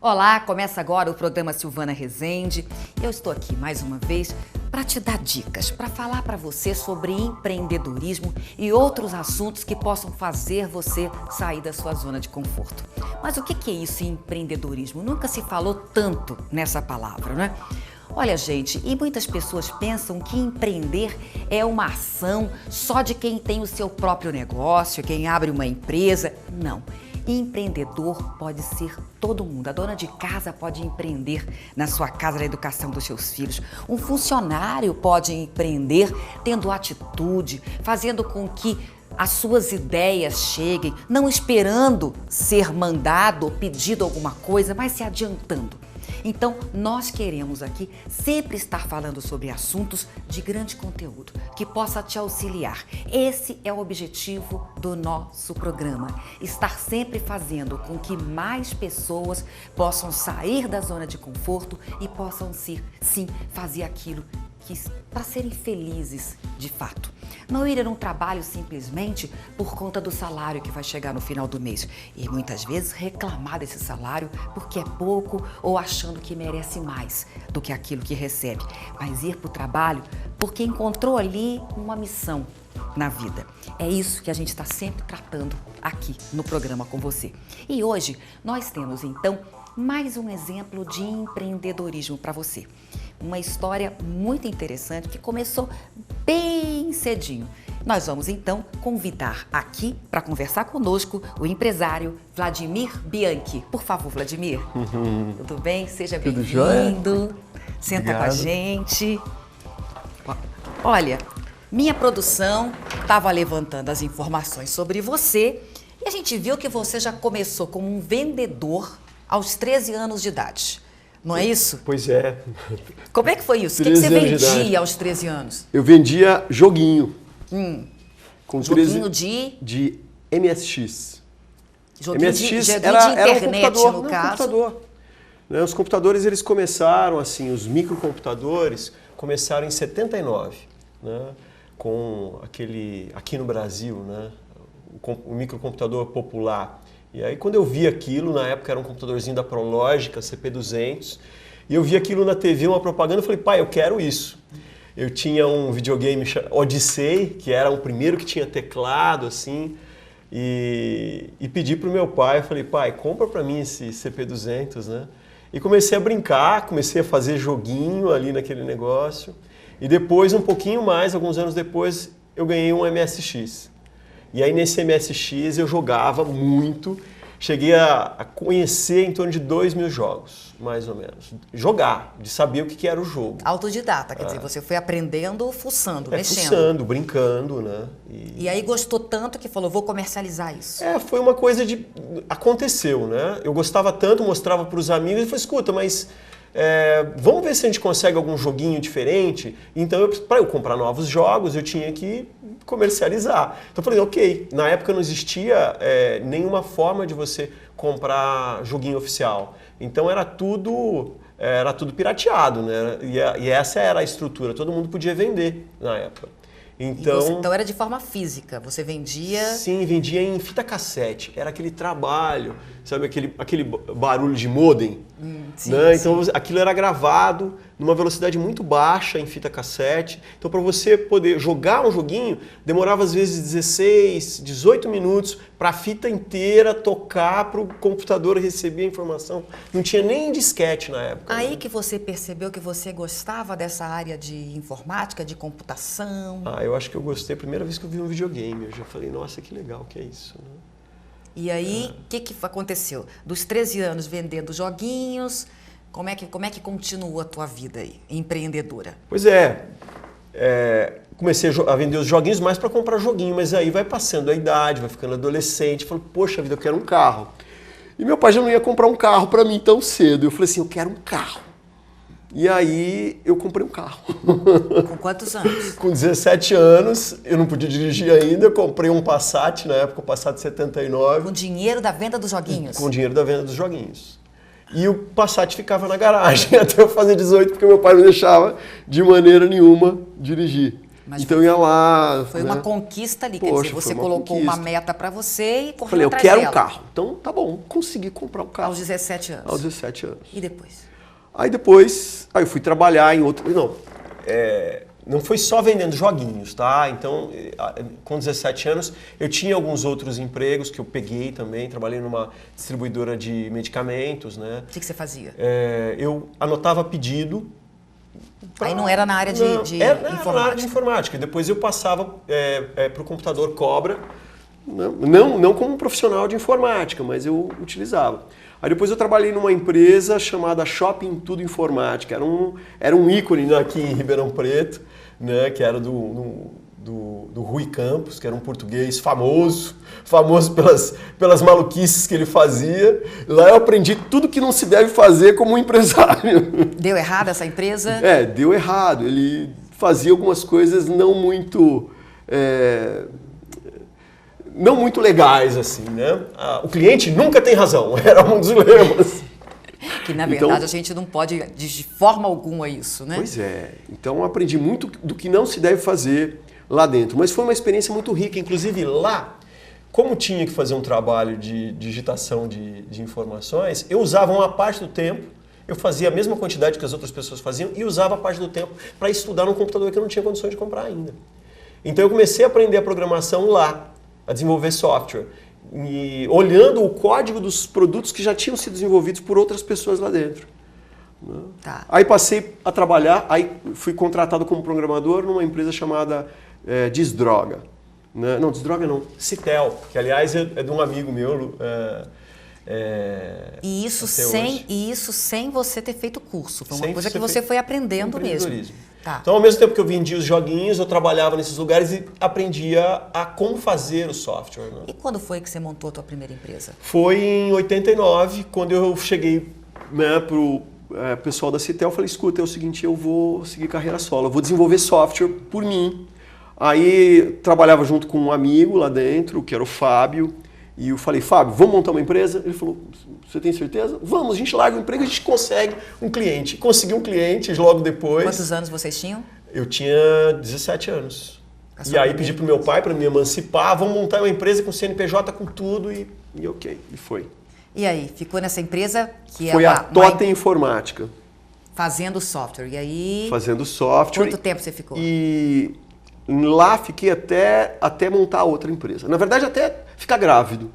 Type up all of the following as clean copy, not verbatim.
Olá, começa agora o programa Silvana Rezende. Eu estou aqui mais uma vez para te dar dicas, para falar para você sobre empreendedorismo e outros assuntos que possam fazer você sair da sua zona de conforto. Mas o que é isso, empreendedorismo? Nunca se falou tanto nessa palavra, né? Olha, gente, e muitas pessoas pensam que empreender é uma ação só de quem tem o seu próprio negócio, quem abre uma empresa. Não. Empreendedor pode ser todo mundo. A dona de casa pode empreender na sua casa, na educação dos seus filhos. Um funcionário pode empreender tendo atitude, fazendo com que as suas ideias cheguem, não esperando ser mandado ou pedido alguma coisa, mas se adiantando. Então, nós queremos aqui sempre estar falando sobre assuntos de grande conteúdo, que possa te auxiliar. Esse é o objetivo do nosso programa, estar sempre fazendo com que mais pessoas possam sair da zona de conforto e possam sim fazer aquilo para serem felizes de fato. Não ir a um trabalho simplesmente por conta do salário que vai chegar no final do mês. E muitas vezes reclamar desse salário porque é pouco ou achando que merece mais do que aquilo que recebe. Mas ir para o trabalho porque encontrou ali uma missão na vida. É isso que a gente está sempre tratando aqui no programa com você. E hoje nós temos então mais um exemplo de empreendedorismo para você. Uma história muito interessante que começou bem cedinho. Nós vamos então convidar aqui para conversar conosco o empresário Vladimir Bianchi. Por favor, Vladimir. Tudo bem? Seja bem-vindo. Senta Obrigado. Com a gente. Olha, minha produção estava levantando as informações sobre você e a gente viu que você já começou como um vendedor aos 13 anos de idade. Não é isso? Pois é. Como é que foi isso? O que você vendia aos 13 anos? Eu vendia joguinho. Com joguinho de MSX. Joguinho MSX de era internet, um computador, no caso. Computador. Né? Os computadores, eles começaram assim, os microcomputadores começaram em 79, né? Com aqui no Brasil, né? O microcomputador popular. E aí quando eu vi aquilo, na época era um computadorzinho da Prologica, CP200, e eu vi aquilo na TV, uma propaganda, eu falei, pai, eu quero isso. Eu tinha um videogame Odyssey, que era o primeiro que tinha teclado, assim, e pedi pro meu pai, eu falei, pai, compra para mim esse CP200, né? E comecei a brincar, comecei a fazer joguinho ali naquele negócio, e depois, um pouquinho mais, alguns anos depois, eu ganhei um MSX. E aí nesse MSX eu jogava muito, cheguei a conhecer em torno de 2.000 jogos, mais ou menos. Jogar, de saber o que era o jogo. Autodidata, quer dizer, você foi aprendendo, fuçando, mexendo. Fuçando, brincando, né? E aí gostou tanto que falou, vou comercializar isso. Foi uma coisa de... aconteceu, né? Eu gostava tanto, mostrava para os amigos e falei, escuta, mas... vamos ver se a gente consegue algum joguinho diferente. Então, para eu comprar novos jogos, eu tinha que comercializar. Então eu falei, ok. Na época não existia nenhuma forma de você comprar joguinho oficial. Então era tudo pirateado, né? E essa era a estrutura. Todo mundo podia vender na época. Então era de forma física, você vendia... Sim, vendia em fita cassete. Era aquele trabalho, sabe, aquele barulho de modem. Sim, né? sim. Então aquilo era gravado numa velocidade muito baixa em fita cassete. Então para você poder jogar um joguinho, demorava às vezes 16, 18 minutos para a fita inteira tocar para o computador receber a informação. Não tinha nem disquete na época. Aí né? que você percebeu que você gostava dessa área de informática, de computação? Eu acho que eu gostei a primeira vez que eu vi um videogame. Eu já falei, nossa, que legal que é isso. Né? E aí, o que aconteceu? Dos 13 anos vendendo joguinhos, como é que continua a tua vida aí, empreendedora? Pois comecei a vender os joguinhos mais para comprar joguinho, mas aí vai passando a idade, vai ficando adolescente, falo, poxa vida, eu quero um carro. E meu pai já não ia comprar um carro para mim tão cedo. Eu falei assim, eu quero um carro. E aí eu comprei um carro. Com quantos anos? Com 17 anos, eu não podia dirigir ainda, eu comprei um Passat, na época o Passat 79. Com dinheiro da venda dos joguinhos? Com dinheiro da venda dos joguinhos. E o Passat ficava na garagem até eu fazer 18, porque meu pai não deixava de maneira nenhuma dirigir. Mas então eu ia lá... Foi uma conquista ali, quer Poxa, dizer, você foi uma colocou uma conquista. meta para você e correu Falei, eu atrás quero um dela. carro. Então, tá bom, consegui comprar um carro. Aos 17 anos. Aos 17 anos. E depois? Aí depois, eu fui trabalhar em outro... Não foi só vendendo joguinhos, tá? Então, com 17 anos, eu tinha alguns outros empregos que eu peguei também. Trabalhei numa distribuidora de medicamentos, né? O que você fazia? Eu anotava pedido. Aí não era na área de informática? Era na área de informática. Depois eu passava para o computador Cobra, não como um profissional de informática, mas eu utilizava. Aí depois eu trabalhei numa empresa chamada Shopping Tudo Informática. Era um ícone aqui em Ribeirão Preto, né, que era do Rui Campos, que era um português famoso pelas maluquices que ele fazia. Lá eu aprendi tudo que não se deve fazer como um empresário. Deu errado essa empresa? Deu errado. Ele fazia algumas coisas não muito legais, assim, né? O cliente nunca tem razão, era um dos lemas. Que, na verdade, a gente não pode, de forma alguma, isso, né? Pois é. Então, eu aprendi muito do que não se deve fazer lá dentro. Mas foi uma experiência muito rica. Inclusive, lá, como tinha que fazer um trabalho de digitação de informações, eu usava uma parte do tempo, eu fazia a mesma quantidade que as outras pessoas faziam e usava a parte do tempo para estudar num computador que eu não tinha condições de comprar ainda. Então, eu comecei a aprender a programação lá, a desenvolver software, e olhando o código dos produtos que já tinham sido desenvolvidos por outras pessoas lá dentro. Tá. Aí passei a trabalhar, aí fui contratado como programador numa empresa chamada Desdroga. Não, Desdroga não, Citel, que aliás é de um amigo meu. E isso sem você ter feito curso? Foi uma coisa que você foi aprendendo mesmo? Tá. Então, ao mesmo tempo que eu vendia os joguinhos, eu trabalhava nesses lugares e aprendia a como fazer o software. Né? E quando foi que você montou a tua primeira empresa? Foi em 89, quando eu cheguei para o pessoal da Citel. Eu falei, escuta, é o seguinte, eu vou seguir carreira solo, eu vou desenvolver software por mim. Aí trabalhava junto com um amigo lá dentro, que era o Fábio. E eu falei, Fábio, vamos montar uma empresa? Ele falou, você tem certeza? Vamos, a gente larga o emprego e a gente consegue um cliente. Consegui um cliente logo depois. Quantos anos vocês tinham? Eu tinha 17 anos. E aí pedi pro meu pai para me emancipar, vamos montar uma empresa com CNPJ, com tudo e ok, e foi. E aí, ficou nessa empresa que foi a Totem Informática. Fazendo software, e aí... Fazendo software. Quanto tempo você ficou? E lá fiquei até montar outra empresa. Na verdade, até ficar grávido.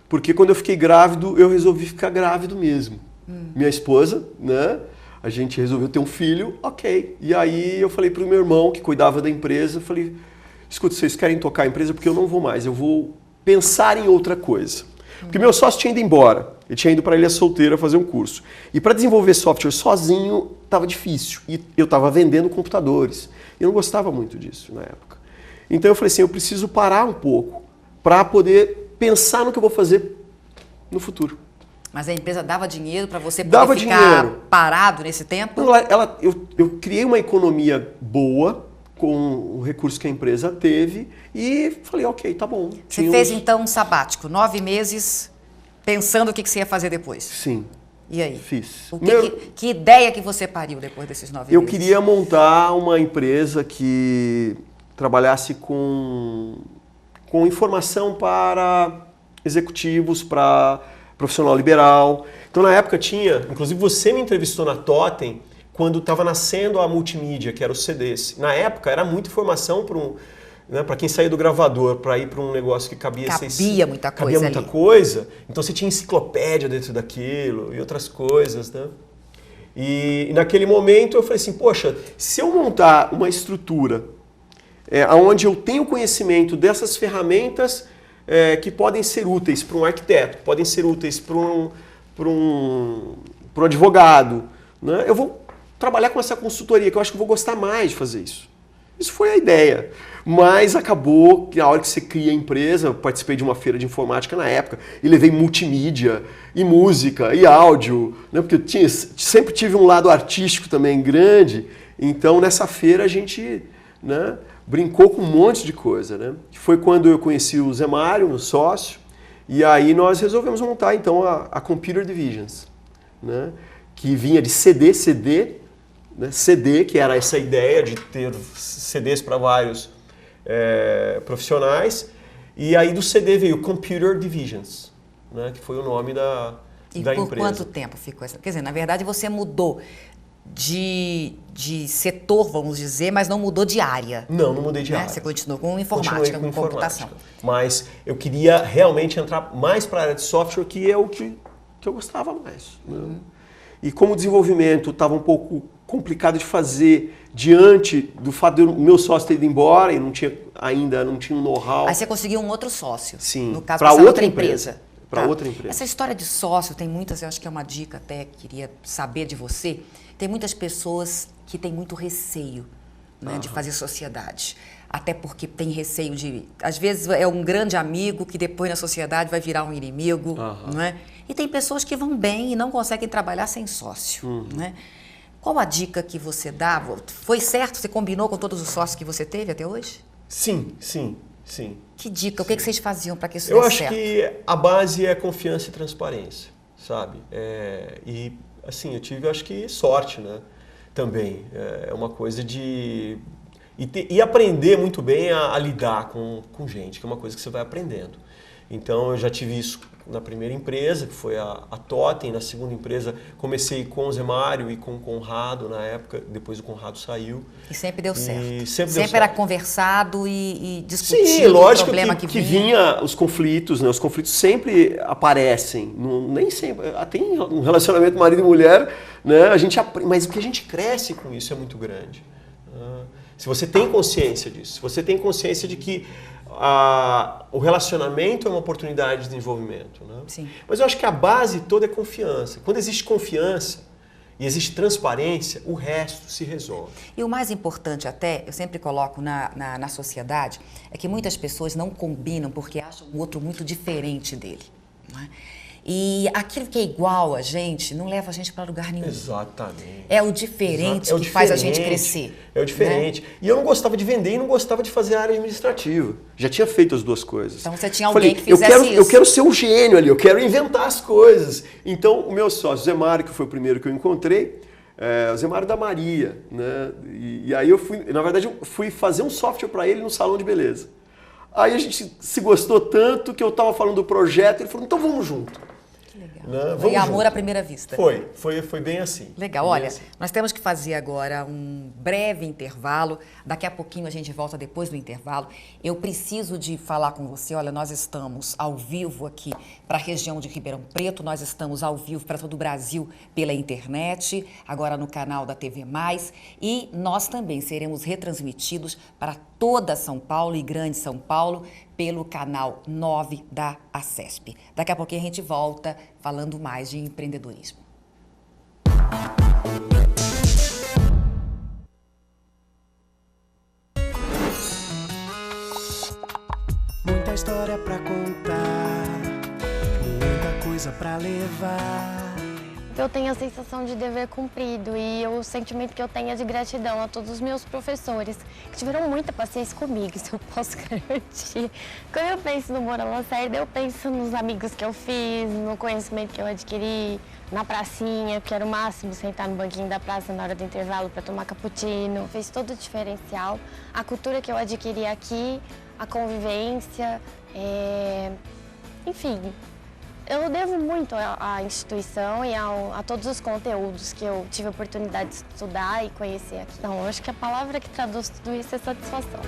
Porque quando eu fiquei grávido, eu resolvi ficar grávido mesmo. Minha esposa, né? A gente resolveu ter um filho, ok. E aí eu falei para o meu irmão, que cuidava da empresa, eu falei, escuta, vocês querem tocar a empresa? Porque eu não vou mais, eu vou pensar em outra coisa. Porque meu sócio tinha ido embora, ele tinha ido para Ilha Solteira fazer um curso. E para desenvolver software sozinho, estava difícil. E eu estava vendendo computadores. Eu não gostava muito disso na época. Então eu falei assim, eu preciso parar um pouco para poder pensar no que eu vou fazer no futuro. Mas a empresa dava dinheiro para você poder ficar parado nesse tempo? Eu criei uma economia boa com o recurso que a empresa teve e falei, ok, tá bom. Você fez então um sabático, 9 meses, pensando o que você ia fazer depois? Sim. E aí? Fiz. Que ideia que você pariu depois desses 9 meses? Eu queria montar uma empresa que trabalhasse com informação para executivos, para profissional liberal. Então, na época tinha, inclusive você me entrevistou na Totem, quando estava nascendo a multimídia, que era os CDs. Na época, era muita informação para quem saía do gravador, para ir para um negócio que cabia muita coisa. Cabia muita coisa. Então, você tinha enciclopédia dentro daquilo e outras coisas, né? E naquele momento, eu falei assim, poxa, se eu montar uma estrutura onde eu tenho conhecimento dessas ferramentas que podem ser úteis para um arquiteto, podem ser úteis para um advogado, né? Eu vou trabalhar com essa consultoria, que eu acho que eu vou gostar mais de fazer isso. Isso foi a ideia. Mas acabou que na hora que você cria a empresa, eu participei de uma feira de informática na época e levei multimídia, e música, e áudio, né? Porque eu sempre tive um lado artístico também grande. Então nessa feira a gente, né, brincou com um monte de coisa, né? Foi quando eu conheci o Zé Mário, meu sócio, e aí nós resolvemos montar então a Computer Divisions, né? Que vinha de CD, né, CD, que era essa ideia de ter CDs para vários profissionais. E aí do CD veio Computer Divisions, né, que foi o nome da empresa. E por quanto tempo ficou essa? Quer dizer, na verdade você mudou de setor, vamos dizer, mas não mudou de área. Não mudei de área. Você continuou com informática, com computação. Mas eu queria realmente entrar mais para a área de software, que é o que eu gostava mais. Né? E como o desenvolvimento estava um pouco complicado de fazer diante do fato do meu sócio ter ido embora e não tinha um know-how. Aí você conseguiu um outro sócio. Sim, no caso, para outra empresa. Para tá. outra empresa. Essa história de sócio tem muitas, eu acho que é uma dica até que queria saber de você. Tem muitas pessoas que têm muito receio, né, de fazer sociedade. Até porque tem receio de... Às vezes é um grande amigo que depois na sociedade vai virar um inimigo. Não é? E tem pessoas que vão bem e não conseguem trabalhar sem sócio. Né? Qual a dica que você dá? Foi certo? Você combinou com todos os sócios que você teve até hoje? Sim. Que dica? O que vocês faziam para que isso desse certo? Eu acho que a base é confiança e transparência, sabe? E assim, eu tive, acho que, sorte, né? Também. É uma coisa de... E aprender muito bem a lidar com gente, que é uma coisa que você vai aprendendo. Então, eu já tive isso na primeira empresa, que foi a Totem. Na segunda empresa, comecei com o Zé Mário e com o Conrado na época. Depois o Conrado saiu. E sempre deu certo. Sempre era conversado e discutido. Sim, lógico o problema que vinha os conflitos, né? Os conflitos sempre aparecem. Nem sempre. Até em um relacionamento marido e mulher, né? Mas o que a gente cresce com isso é muito grande. Se você tem consciência disso, se você tem consciência de que o relacionamento é uma oportunidade de desenvolvimento. Né? Sim. Mas eu acho que a base toda é confiança. Quando existe confiança e existe transparência, o resto se resolve. E o mais importante até, eu sempre coloco na sociedade, é que muitas pessoas não combinam porque acham o outro muito diferente dele. Não é? E aquilo que é igual a gente não leva a gente para lugar nenhum. Exatamente. É o diferente que faz a gente crescer. É o diferente. Né? E eu não gostava de vender e não gostava de fazer a área administrativa. Já tinha feito as duas coisas. Então você tinha alguém que fizesse isso. Eu quero ser um gênio ali, eu quero inventar as coisas. Então o meu sócio, Zé Mário, que foi o primeiro que eu encontrei, o Zé Mário da Maria. Né? E aí eu fui fazer um software para ele no salão de beleza. Aí a gente se gostou tanto que eu estava falando do projeto, ele falou, então vamos junto. Que legal. Né? Foi amor à primeira vista. Foi bem assim. Legal. Olha, nós temos que fazer agora um breve intervalo. Daqui a pouquinho a gente volta depois do intervalo. Eu preciso de falar com você. Olha, nós estamos ao vivo aqui para a região de Ribeirão Preto. Nós estamos ao vivo para todo o Brasil pela internet, agora no canal da TV+. E nós também seremos retransmitidos para toda São Paulo e Grande São Paulo pelo canal 9 da ACESP. Daqui a pouquinho a gente volta falando mais de empreendedorismo. Muita história pra contar, muita coisa pra levar. Eu tenho a sensação de dever cumprido e o sentimento que eu tenho é de gratidão a todos os meus professores, que tiveram muita paciência comigo, isso eu posso garantir. Quando eu penso no Moura Lacerda, eu penso nos amigos que eu fiz, no conhecimento que eu adquiri, na pracinha, que era o máximo sentar no banquinho da praça na hora do intervalo para tomar cappuccino. Fez todo o diferencial. A cultura que eu adquiri aqui, a convivência, enfim... Eu devo muito à instituição e a todos os conteúdos que eu tive a oportunidade de estudar e conhecer aqui. Então, eu acho que a palavra que traduz tudo isso é satisfação.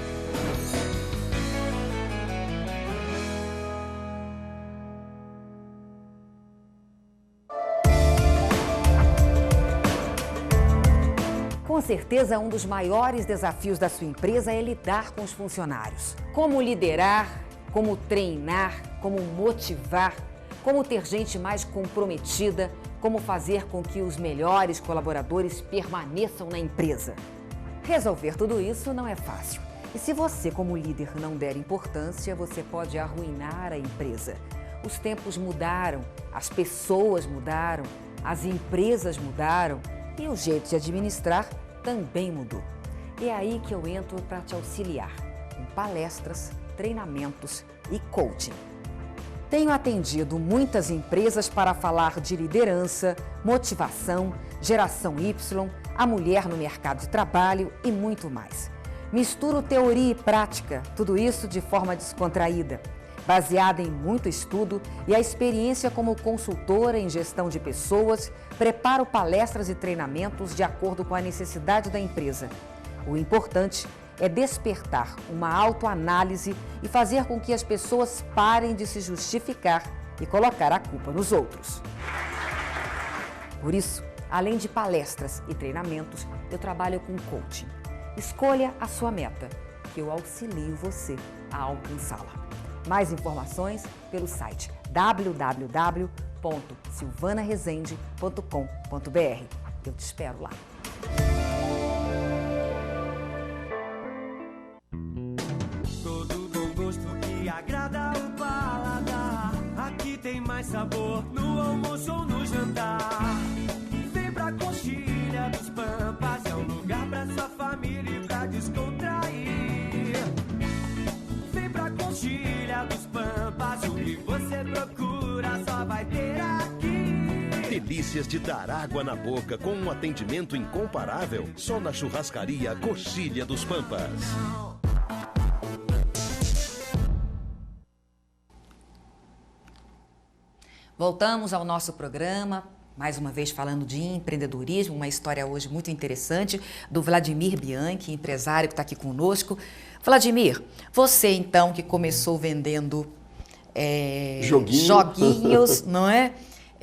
Com certeza, um dos maiores desafios da sua empresa é lidar com os funcionários. Como liderar, como treinar, como motivar, como ter gente mais comprometida, como fazer com que os melhores colaboradores permaneçam na empresa. Resolver tudo isso não é fácil. E se você, como líder, não der importância, você pode arruinar a empresa. Os tempos mudaram, as pessoas mudaram, as empresas mudaram e o jeito de administrar também mudou. É aí que eu entro para te auxiliar, com palestras, treinamentos e coaching. Tenho atendido muitas empresas para falar de liderança, motivação, geração Y, a mulher no mercado de trabalho e muito mais. Misturo teoria e prática, tudo isso de forma descontraída, baseada em muito estudo e a experiência como consultora em gestão de pessoas, preparo palestras e treinamentos de acordo com a necessidade da empresa. O importante é despertar uma autoanálise e fazer com que as pessoas parem de se justificar e colocar a culpa nos outros. Por isso, além de palestras e treinamentos, eu trabalho com coaching. Escolha a sua meta, que eu auxilio você a alcançá-la. Mais informações pelo site www.silvanaresende.com.br. Eu te espero lá. Todo bom gosto que agrada o paladar. Aqui tem mais sabor no almoço ou no jantar. Vem pra Coxilha dos Pampas, é um lugar pra sua família e pra descontrair. Vem pra Coxilha dos Pampas, o que você procura só vai ter aqui. Delícias de dar água na boca com um atendimento incomparável só na churrascaria Coxilha dos Pampas. Voltamos ao nosso programa, mais uma vez falando de empreendedorismo, uma história hoje muito interessante do Vladimir Bianchi, empresário que está aqui conosco. Vladimir, você então que começou vendendo joguinhos, não é?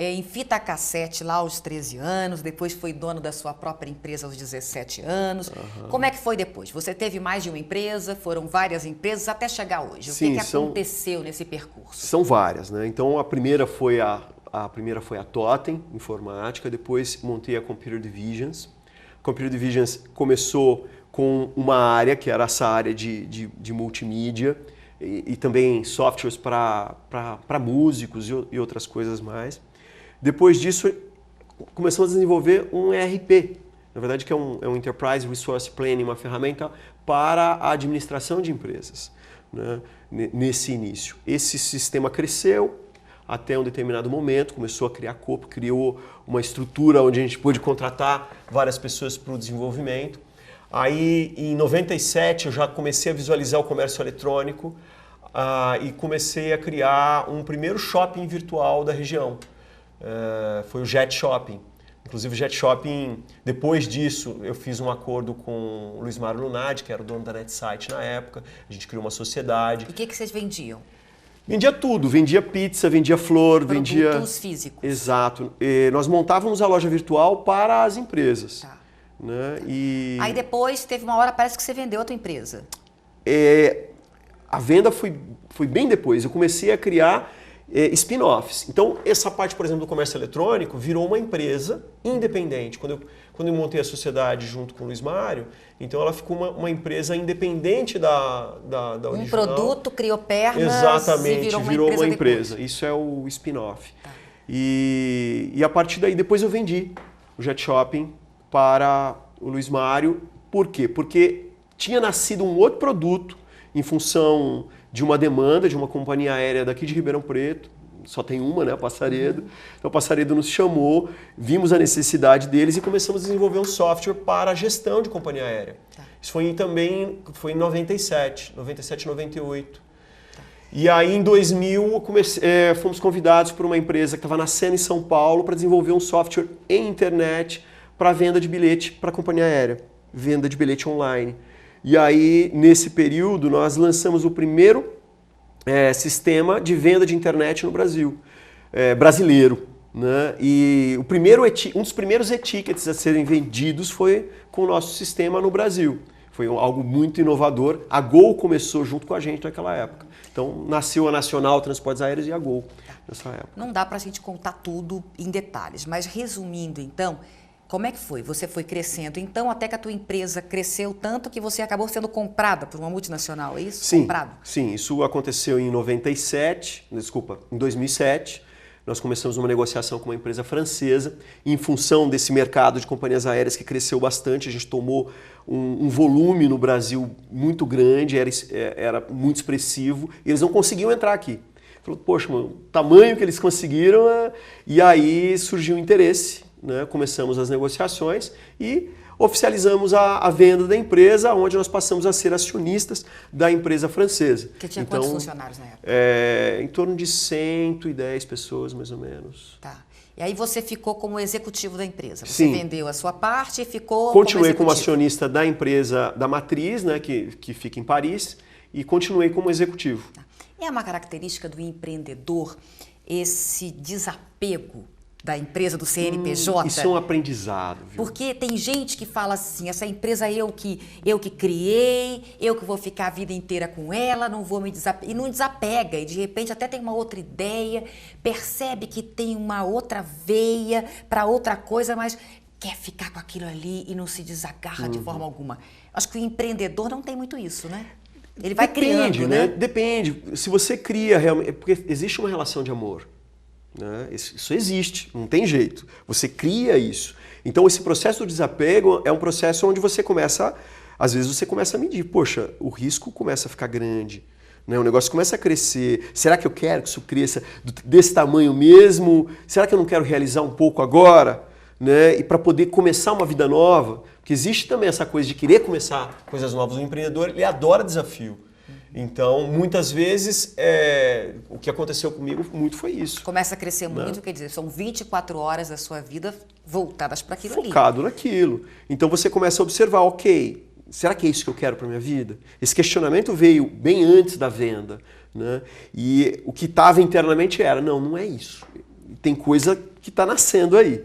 Em fita cassete lá aos 13 anos, depois foi dono da sua própria empresa aos 17 anos. Uhum. Como é que foi depois? Você teve mais de uma empresa, foram várias empresas até chegar hoje. Sim, o que aconteceu nesse percurso? São várias, né? Então a primeira foi a Totem Informática, depois montei a Computer Divisions. A Computer Divisions começou com uma área que era essa área de multimídia e também softwares para músicos e outras coisas mais. Depois disso, começamos a desenvolver um ERP, na verdade que é um Enterprise Resource Planning, uma ferramenta para a administração de empresas, né? Nesse início. Esse sistema cresceu até um determinado momento, começou a criar corpo, criou uma estrutura onde a gente pôde contratar várias pessoas para o desenvolvimento. Aí, em 97, eu já comecei a visualizar o comércio eletrônico e comecei a criar um primeiro shopping virtual da região. Foi o Jet Shopping. Inclusive o Jet Shopping, depois disso, eu fiz um acordo com o Luiz Mário Lunardi, que era o dono da NetSite na época. A gente criou uma sociedade. E o que vocês vendiam? Vendia tudo, vendia pizza, vendia flor, vendia... Produtos físicos. Exato. Nós montávamos a loja virtual para as empresas. Tá. Né? Aí depois, teve uma hora, parece que você vendeu a tua empresa. A venda foi bem depois. Eu comecei a criar spin-offs. Então, essa parte, por exemplo, do comércio eletrônico virou uma empresa independente. Quando eu montei a sociedade junto com o Luiz Mário, então ela ficou uma empresa independente da original. Um produto criou pernas. Exatamente, e virou uma empresa. Isso é o spin-off. Tá. E a partir daí, depois eu vendi o Jet Shopping para o Luiz Mário. Por quê? Porque tinha nascido um outro produto em função de uma demanda de uma companhia aérea daqui de Ribeirão Preto, só tem uma, né, a Passaredo. Então a Passaredo nos chamou, vimos a necessidade deles e começamos a desenvolver um software para a gestão de companhia aérea. Tá. Isso foi em 97, 98. Tá. E aí em 2000 fomos convidados por uma empresa que estava nascendo em São Paulo para desenvolver um software em internet para venda de bilhete para a companhia aérea, venda de bilhete online. E aí, nesse período, nós lançamos o primeiro sistema de venda de internet no Brasil, brasileiro. Né? E um dos primeiros e-tickets a serem vendidos foi com o nosso sistema no Brasil. Foi algo muito inovador. A Gol começou junto com a gente naquela época. Então, nasceu a Nacional Transportes Aéreos e a Gol nessa época. Não dá para a gente contar tudo em detalhes, mas resumindo, então... Como é que foi? Você foi crescendo, então, até que a tua empresa cresceu tanto que você acabou sendo comprada por uma multinacional, é isso? Sim, comprado? Sim, isso aconteceu em 2007. Nós começamos uma negociação com uma empresa francesa, em função desse mercado de companhias aéreas que cresceu bastante, a gente tomou um volume no Brasil muito grande, era muito expressivo, e eles não conseguiam entrar aqui. Falou, poxa, mano, o tamanho que eles conseguiram, e aí surgiu o interesse. Né? Começamos as negociações e oficializamos a venda da empresa, onde nós passamos a ser acionistas da empresa francesa. Que tinha quantos funcionários na época? Em torno de 110 pessoas, mais ou menos. Tá. E aí você ficou como executivo da empresa. Você Sim. vendeu a sua parte e ficou Continuei como executivo. acionista da empresa, da matriz, né, que fica em Paris, e continuei como executivo. É uma característica do empreendedor esse desapego da empresa, do CNPJ? Isso é um aprendizado, viu? Porque tem gente que fala assim, essa empresa eu que criei, eu que vou ficar a vida inteira com ela, não vou me desapegar. E não desapega, e de repente até tem uma outra ideia, percebe que tem uma outra veia para outra coisa, mas quer ficar com aquilo ali e não se desagarra de forma alguma. Acho que o empreendedor não tem muito isso, né? Ele vai criando, né? Depende. Se você cria realmente... Porque existe uma relação de amor. Né? Isso existe, não tem jeito. Você cria isso. Então, esse processo do desapego é um processo onde você começa... Às vezes você começa a medir. Poxa, o risco começa a ficar grande. Né? O negócio começa a crescer. Será que eu quero que isso cresça desse tamanho mesmo? Será que eu não quero realizar um pouco agora? Né? E para poder começar uma vida nova, porque existe também essa coisa de querer começar coisas novas. O empreendedor, ele adora desafio. Então, muitas vezes, o que aconteceu comigo muito foi isso. Começa a crescer muito, quer dizer, são 24 horas da sua vida voltadas para aquilo ali. Focado naquilo. Então você começa a observar, ok, será que é isso que eu quero para minha vida? Esse questionamento veio bem antes da venda. Né? E o que estava internamente era, não é isso. Tem coisa que está nascendo aí.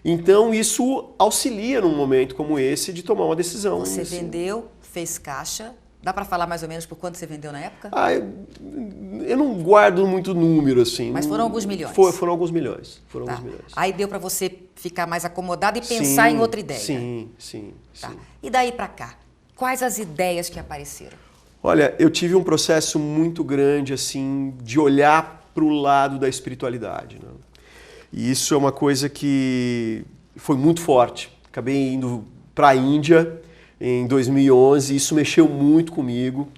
Então isso auxilia num momento como esse de tomar uma decisão. Você assim. vendeu, fez caixa. Dá para falar mais ou menos por quanto você vendeu na época? Eu não guardo muito número assim. Mas foram alguns milhões. Foram alguns milhões. Tá. Aí deu para você ficar mais acomodado e pensar em outra ideia. Sim. Tá. E daí para cá? Quais as ideias que apareceram? Olha, eu tive um processo muito grande assim de olhar para o lado da espiritualidade. Né? E isso é uma coisa que foi muito forte. Acabei indo para a Índia em 2011, isso mexeu muito comigo.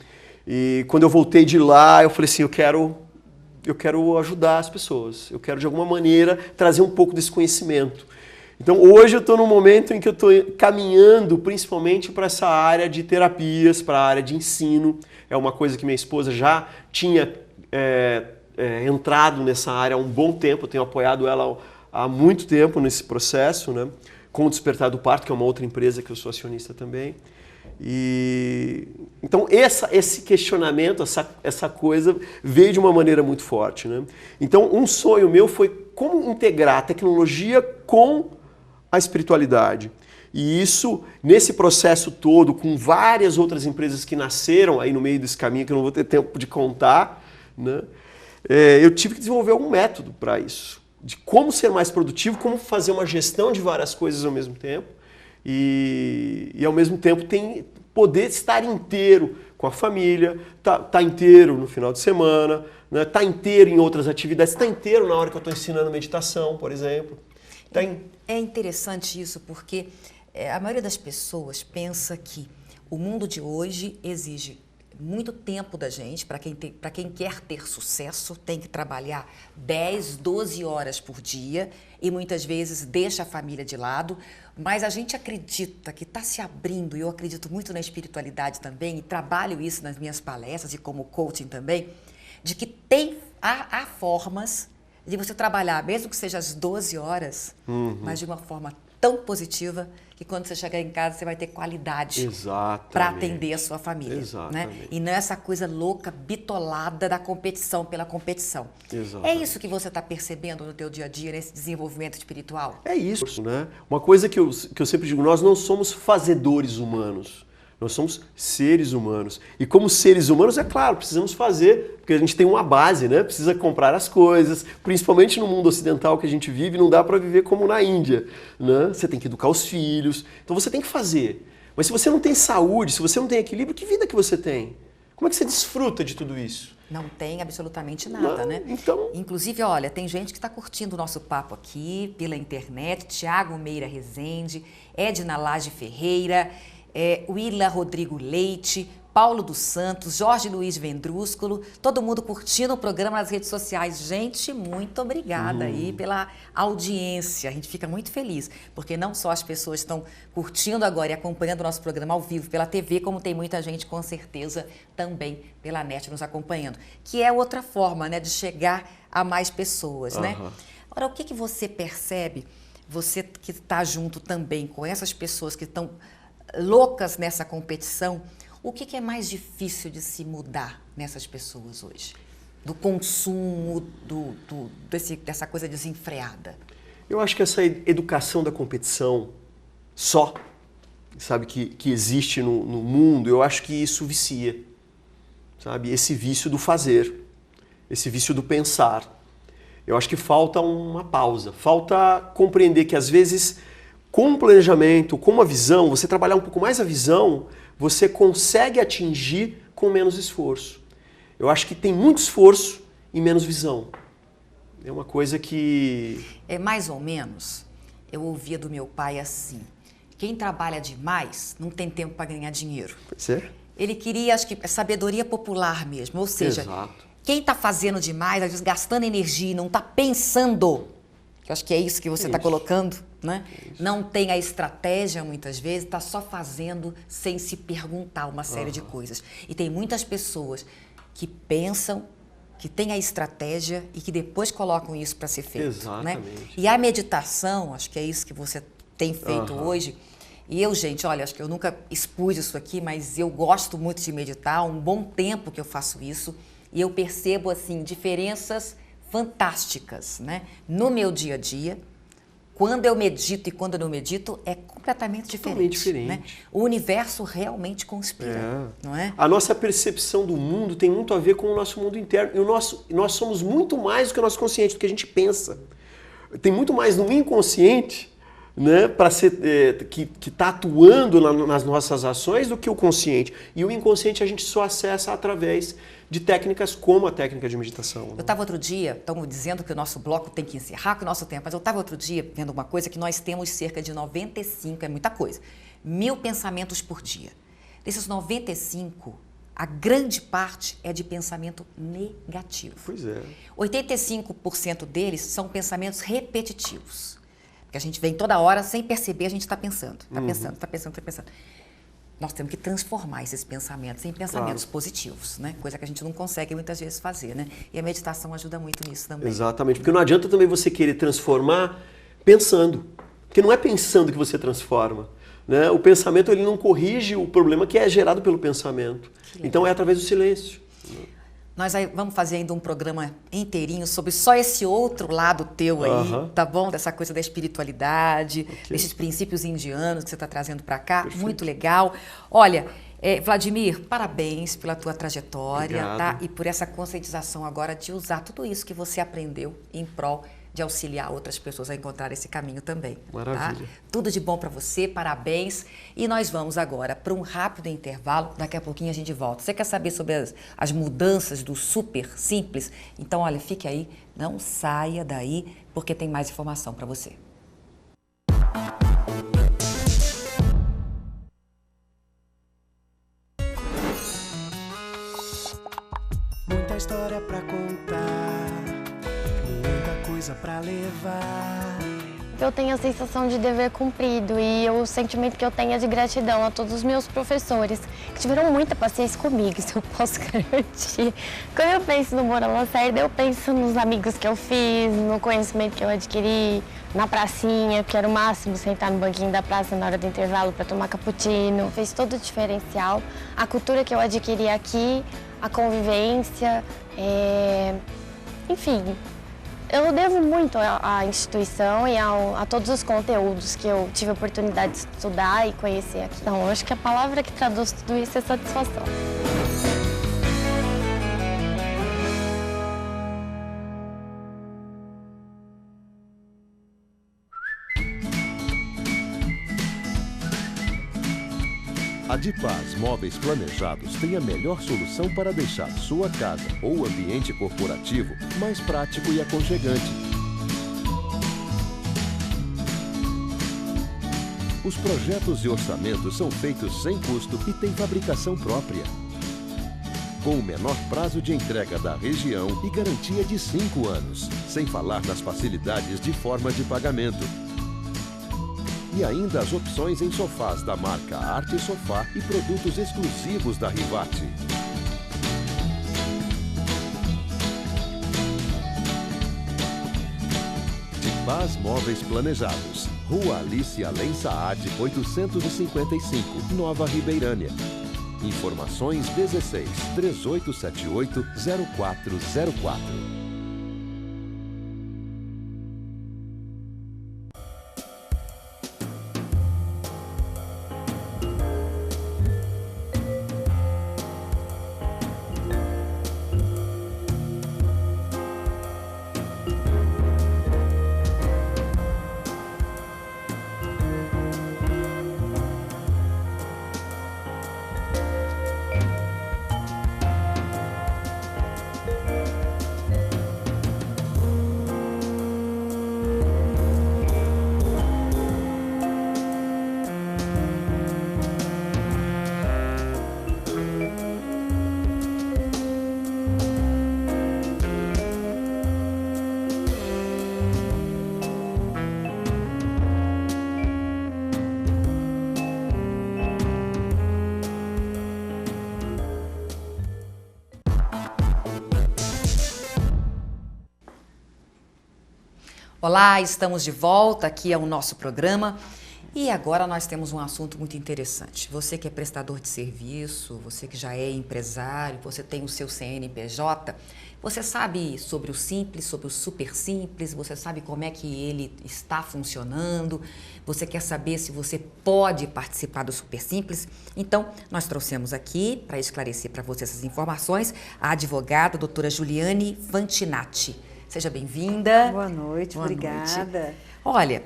E quando eu voltei de lá, eu falei assim, eu quero ajudar as pessoas. Eu quero, de alguma maneira, trazer um pouco desse conhecimento. Então, hoje eu estou num momento em que eu estou caminhando principalmente para essa área de terapias, para a área de ensino. É uma coisa que minha esposa já tinha entrado nessa área há um bom tempo. Eu tenho apoiado ela há muito tempo nesse processo, né? Com o Despertar do Parto, que é uma outra empresa que eu sou acionista também. Então, esse questionamento, essa coisa, veio de uma maneira muito forte. Né? Então, um sonho meu foi como integrar a tecnologia com a espiritualidade. E isso, nesse processo todo, com várias outras empresas que nasceram aí no meio desse caminho, que eu não vou ter tempo de contar, né? Eu tive que desenvolver algum método para isso. De como ser mais produtivo, como fazer uma gestão de várias coisas ao mesmo tempo e ao mesmo tempo poder estar inteiro com a família, tá inteiro no final de semana, né? Tá inteiro em outras atividades, tá inteiro na hora que eu estou ensinando meditação, por exemplo. É interessante isso porque a maioria das pessoas pensa que o mundo de hoje exige muito tempo da gente. Para quem quer ter sucesso, tem que trabalhar 10, 12 horas por dia e muitas vezes deixa a família de lado, mas a gente acredita que está se abrindo, e eu acredito muito na espiritualidade também, e trabalho isso nas minhas palestras e como coaching também, de que há formas de você trabalhar, mesmo que seja às 12 horas, mas de uma forma tão positiva que quando você chegar em casa você vai ter qualidade para atender a sua família. Né? E não é essa coisa louca, bitolada da competição pela competição. É isso que você está percebendo no teu dia a dia, nesse desenvolvimento espiritual? É isso, né? Uma coisa que eu sempre digo, nós não somos fazedores humanos. Nós somos seres humanos. E como seres humanos, é claro, precisamos fazer, porque a gente tem uma base, né? Precisa comprar as coisas, principalmente no mundo ocidental que a gente vive, não dá para viver como na Índia, né? Você tem que educar os filhos, então você tem que fazer. Mas se você não tem saúde, se você não tem equilíbrio, que vida que você tem? Como é que você desfruta de tudo isso? Não tem absolutamente nada, né? Então... Inclusive, olha, tem gente que está curtindo o nosso papo aqui pela internet, Tiago Meira Rezende, Edna Laje Ferreira, Willa Rodrigo Leite, Paulo dos Santos, Jorge Luiz Vendrúsculo, todo mundo curtindo o programa nas redes sociais. Gente, muito obrigada aí pela audiência. A gente fica muito feliz, porque não só as pessoas estão curtindo agora e acompanhando o nosso programa ao vivo pela TV, como tem muita gente, com certeza, também pela net nos acompanhando. Que é outra forma, né, de chegar a mais pessoas, né? Agora, o que você percebe, você que está junto também com essas pessoas que estão loucas nessa competição, o que é mais difícil de se mudar nessas pessoas hoje? Do consumo, dessa coisa desenfreada? Eu acho que essa educação da competição só, sabe, que existe no mundo, eu acho que isso vicia, sabe? Esse vício do fazer, esse vício do pensar. Eu acho que falta uma pausa, falta compreender que às vezes com um planejamento, com uma visão, você trabalhar um pouco mais a visão, você consegue atingir com menos esforço. Eu acho que tem muito esforço e menos visão. É uma coisa que... É mais ou menos, eu ouvia do meu pai assim, quem trabalha demais não tem tempo para ganhar dinheiro. Pois é. Ele queria, acho que, sabedoria popular mesmo, ou seja, exato. Quem está fazendo demais, às vezes gastando energia e não está pensando, que eu acho que é isso que você está colocando, né? Não tem a estratégia muitas vezes, está só fazendo sem se perguntar uma série de coisas. E tem muitas pessoas que pensam, que têm a estratégia e que depois colocam isso para ser feito. Exatamente. Né? E a meditação, acho que é isso que você tem feito hoje. E eu, gente, olha, acho que eu nunca expus isso aqui, mas eu gosto muito de meditar, há um bom tempo que eu faço isso. E eu percebo, assim, diferenças fantásticas, né? No meu dia a dia, quando eu medito e quando eu não medito, é completamente diferente. Totalmente diferente. Né? O universo realmente conspira, não é? A nossa percepção do mundo tem muito a ver com o nosso mundo interno. E nós somos muito mais do que o nosso consciente, do que a gente pensa. Tem muito mais no inconsciente, né, que está atuando nas nossas ações do que o consciente. E o inconsciente a gente só acessa através de técnicas como a técnica de meditação. Né? Eu estava outro dia, estamos dizendo que o nosso bloco tem que encerrar com o nosso tempo, mas eu estava outro dia vendo uma coisa que nós temos cerca de 95, é muita coisa, 1000 pensamentos por dia. Desses 95, a grande parte é de pensamento negativo. Pois é. 85% deles são pensamentos repetitivos. Porque a gente vem toda hora, sem perceber, a gente está pensando, está pensando, está pensando, está pensando. Nós temos que transformar esses pensamentos em pensamentos positivos, né? Coisa que a gente não consegue muitas vezes fazer, né? E a meditação ajuda muito nisso também. Exatamente, porque não adianta também você querer transformar pensando, porque não é pensando que você transforma, né? O pensamento ele não corrige o problema que é gerado pelo pensamento. Então é através do silêncio. Nós vamos fazer ainda um programa inteirinho sobre só esse outro lado teu aí, tá bom? Dessa coisa da espiritualidade, desses princípios indianos que você está trazendo para cá. Perfeito. Muito legal. Olha, Vladimir, parabéns pela tua trajetória, tá? E por essa conscientização agora de usar tudo isso que você aprendeu em prol de auxiliar outras pessoas a encontrar esse caminho também. Maravilha. Tá? Tudo de bom para você, parabéns. E nós vamos agora para um rápido intervalo, daqui a pouquinho a gente volta. Você quer saber sobre as mudanças do Super Simples? Então, olha, fique aí, não saia daí, porque tem mais informação para você. Muita história pra contar, muita coisa pra levar. Eu tenho a sensação de dever cumprido e o sentimento que eu tenho é de gratidão a todos os meus professores que tiveram muita paciência comigo, isso eu posso garantir. Quando eu penso no Moura Lacerda, eu penso nos amigos que eu fiz, no conhecimento que eu adquiri, na pracinha, que era o máximo sentar no banquinho da praça na hora do intervalo para tomar cappuccino. Fez todo o diferencial, a cultura que eu adquiri aqui, a convivência, enfim. Eu devo muito à instituição e a todos os conteúdos que eu tive a oportunidade de estudar e conhecer aqui. Então, eu acho que a palavra que traduz tudo isso é satisfação. A Dipaz Móveis Planejados tem a melhor solução para deixar sua casa ou ambiente corporativo mais prático e aconchegante. Os projetos e orçamentos são feitos sem custo e têm fabricação própria, com o menor prazo de entrega da região e garantia de 5 anos, sem falar nas facilidades de forma de pagamento. E ainda as opções em sofás da marca Arte Sofá e produtos exclusivos da Rivate. Dipaz Móveis Planejados, Rua Alice Além Saad, 855, Nova Ribeirânia. Informações 16 3878 0404. Olá, estamos de volta, aqui é o nosso programa e agora nós temos um assunto muito interessante. Você que é prestador de serviço, você que já é empresário, você tem o seu CNPJ, você sabe sobre o Simples, sobre o Super Simples, você sabe como é que ele está funcionando, você quer saber se você pode participar do Super Simples? Então, nós trouxemos aqui, para esclarecer para você essas informações, a advogada doutora Juliane Fantinatti. Seja bem-vinda. Boa noite, obrigada. Noite. Olha,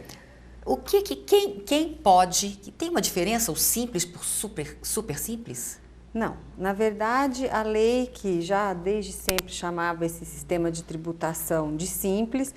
quem pode... Tem uma diferença o simples por super simples? Não, na verdade a lei que já desde sempre chamava esse sistema de tributação de simples,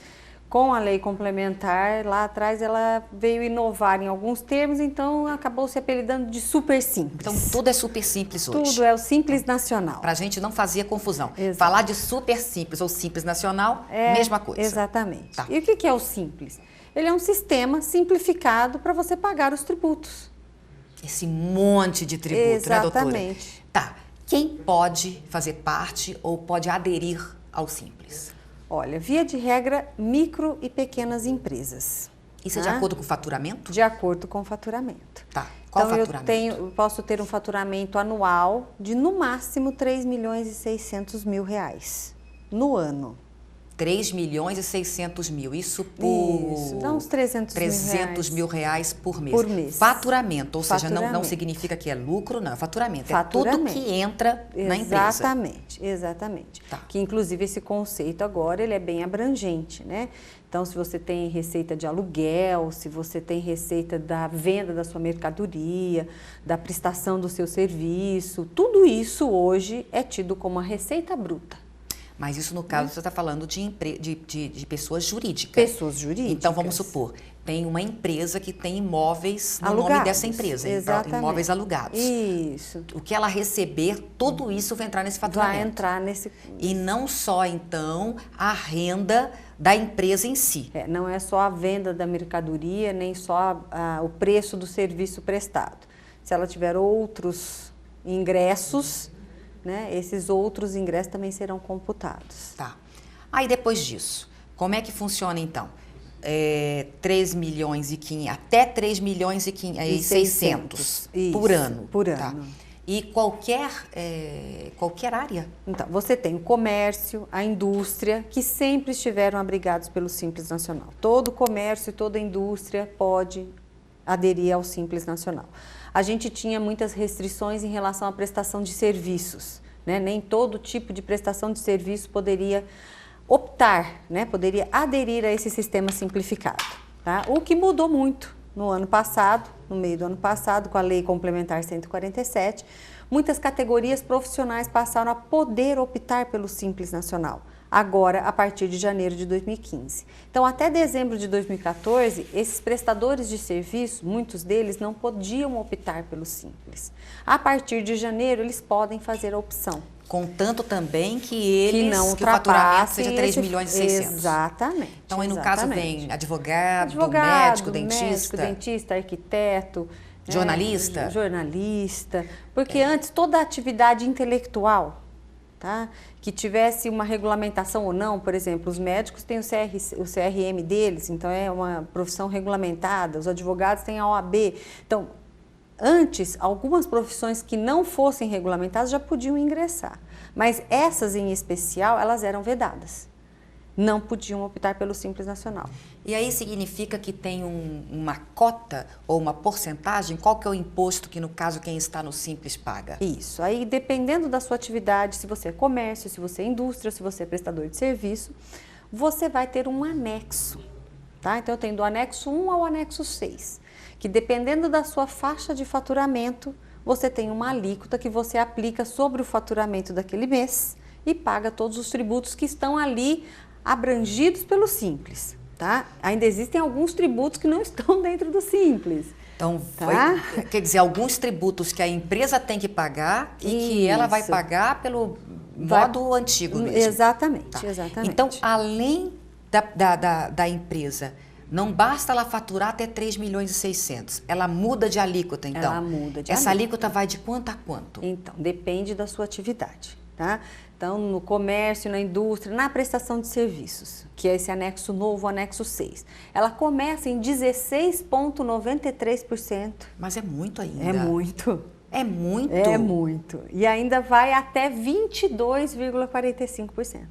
com a lei complementar lá atrás ela veio inovar em alguns termos, então acabou se apelidando de super simples. Então tudo é super simples hoje? Tudo é o Simples Nacional. Para a gente não fazer confusão. Exato. Falar de super simples ou Simples Nacional, mesma coisa. Exatamente. Tá. E o que é o Simples? Ele é um sistema simplificado para você pagar os tributos. Esse monte de tributo, Exatamente. Né, doutora? Tá. Quem pode fazer parte ou pode aderir ao Simples? Olha, via de regra, micro e pequenas empresas. Isso é de acordo com o faturamento? De acordo com o faturamento. Tá. Qual então, faturamento? Eu posso ter um faturamento anual de, no máximo, 3.600.000 reais no ano. 3.600.000, isso por... Isso, dá uns 300 mil reais por mês. Por mês. Faturamento, ou seja, não Faturamento. significa que é lucro, não, é faturamento. Faturamento. É tudo que entra na empresa. Exatamente, exatamente. Tá. Que inclusive esse conceito agora ele é bem abrangente, né? Então, se você tem receita de aluguel, se você tem receita da venda da sua mercadoria, da prestação do seu serviço, tudo isso hoje é tido como a receita bruta. Mas isso, no caso, você está falando de pessoas jurídicas. Pessoas jurídicas. Então, vamos supor, tem uma empresa que tem imóveis no alugados, nome dessa empresa. exatamente. Imóveis alugados. Isso. O que ela receber, tudo isso vai entrar nesse faturamento. Vai entrar nesse... E não só, então, a renda da empresa em si. Não é só a venda da mercadoria, nem só o preço do serviço prestado. Se ela tiver outros ingressos, né, esses outros ingressos também serão computados. Tá. Aí depois disso, como é que funciona então? 3 milhões e 500, até 3 milhões e 600 por ano. Por ano. Tá. E qualquer área? Então, você tem o comércio, a indústria, que sempre estiveram abrigados pelo Simples Nacional. Todo comércio e toda indústria pode aderir ao Simples Nacional. A gente tinha muitas restrições em relação à prestação de serviços, né? Nem todo tipo de prestação de serviço poderia optar, né? Poderia aderir a esse sistema simplificado. Tá? O que mudou muito no ano passado, no meio do ano passado, com a Lei Complementar 147, muitas categorias profissionais passaram a poder optar pelo Simples Nacional. agora a partir de janeiro de 2015. Então, até dezembro de 2014, esses prestadores de serviço, muitos deles não podiam optar pelo Simples. A partir de janeiro, eles podem fazer a opção. Contanto também que não o faturamento seja ultrapassem 3 milhões e 600. Exatamente. Então, aí no caso exatamente. vem advogado, médico, dentista, arquiteto, jornalista. Porque antes toda atividade intelectual, tá, que tivesse uma regulamentação ou não, por exemplo, os médicos têm o CRM deles, então é uma profissão regulamentada, os advogados têm a OAB. Então, antes, algumas profissões que não fossem regulamentadas já podiam ingressar, mas essas em especial, elas eram vedadas. Não podiam optar pelo Simples Nacional. E aí significa que tem uma cota ou uma porcentagem? Qual que é o imposto que, no caso, quem está no Simples paga? Isso. Aí, dependendo da sua atividade, se você é comércio, se você é indústria, se você é prestador de serviço, você vai ter um anexo, tá? Então, eu tenho do anexo 1 ao anexo 6, que dependendo da sua faixa de faturamento, você tem uma alíquota que você aplica sobre o faturamento daquele mês e paga todos os tributos que estão ali abrangidos pelo Simples, tá? Ainda existem alguns tributos que não estão dentro do Simples. Então, tá? Quer dizer, alguns tributos que a empresa tem que pagar e que ela vai pagar pelo modo antigo mesmo. Exatamente, Tá. exatamente. Então, além da empresa, não basta ela faturar até 3 milhões e 600, ela muda de alíquota, então? Ela muda de Essa alíquota. alíquota vai de quanto a quanto? Então, depende da sua atividade, tá? Então, no comércio, na indústria, na prestação de serviços, que é esse anexo novo, o anexo 6. Ela começa em 16,93%. Mas é muito ainda. É muito. É muito? É muito. E ainda vai até 22,45%.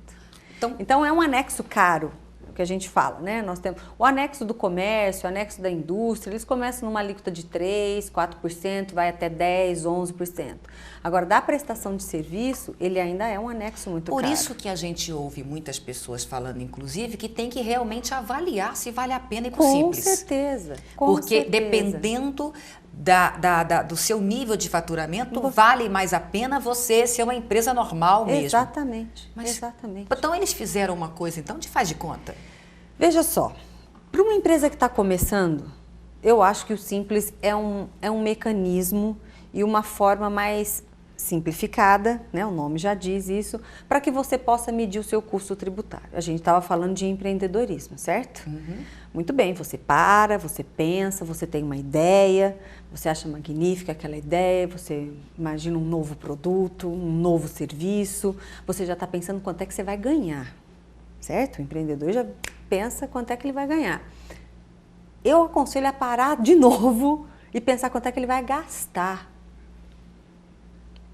Então, é um anexo caro, que a gente fala, né? Nós temos o anexo do comércio, o anexo da indústria, eles começam numa alíquota de 3%, 4%, vai até 10%, 11%. Agora, da prestação de serviço, ele ainda é um anexo muito caro. Por isso que a gente ouve muitas pessoas falando, inclusive, que tem que realmente avaliar se vale a pena ir para o Simples. Com certeza. Porque dependendo do seu nível de faturamento, vale mais a pena você ser uma empresa normal mesmo. Exatamente, Mas, exatamente. Então, eles fizeram uma coisa, então, de faz de conta. Veja só, para uma empresa que está começando, eu acho que o Simples é um mecanismo e uma forma mais simplificada, né? O nome já diz isso, para que você possa medir o seu custo tributário. A gente estava falando de empreendedorismo, certo? Uhum. Muito bem, você pensa, você tem uma ideia, você acha magnífica aquela ideia, você imagina um novo produto, um novo serviço, você já está pensando quanto é que você vai ganhar, certo? O empreendedor já pensa quanto é que ele vai ganhar. Eu aconselho a parar de novo e pensar quanto é que ele vai gastar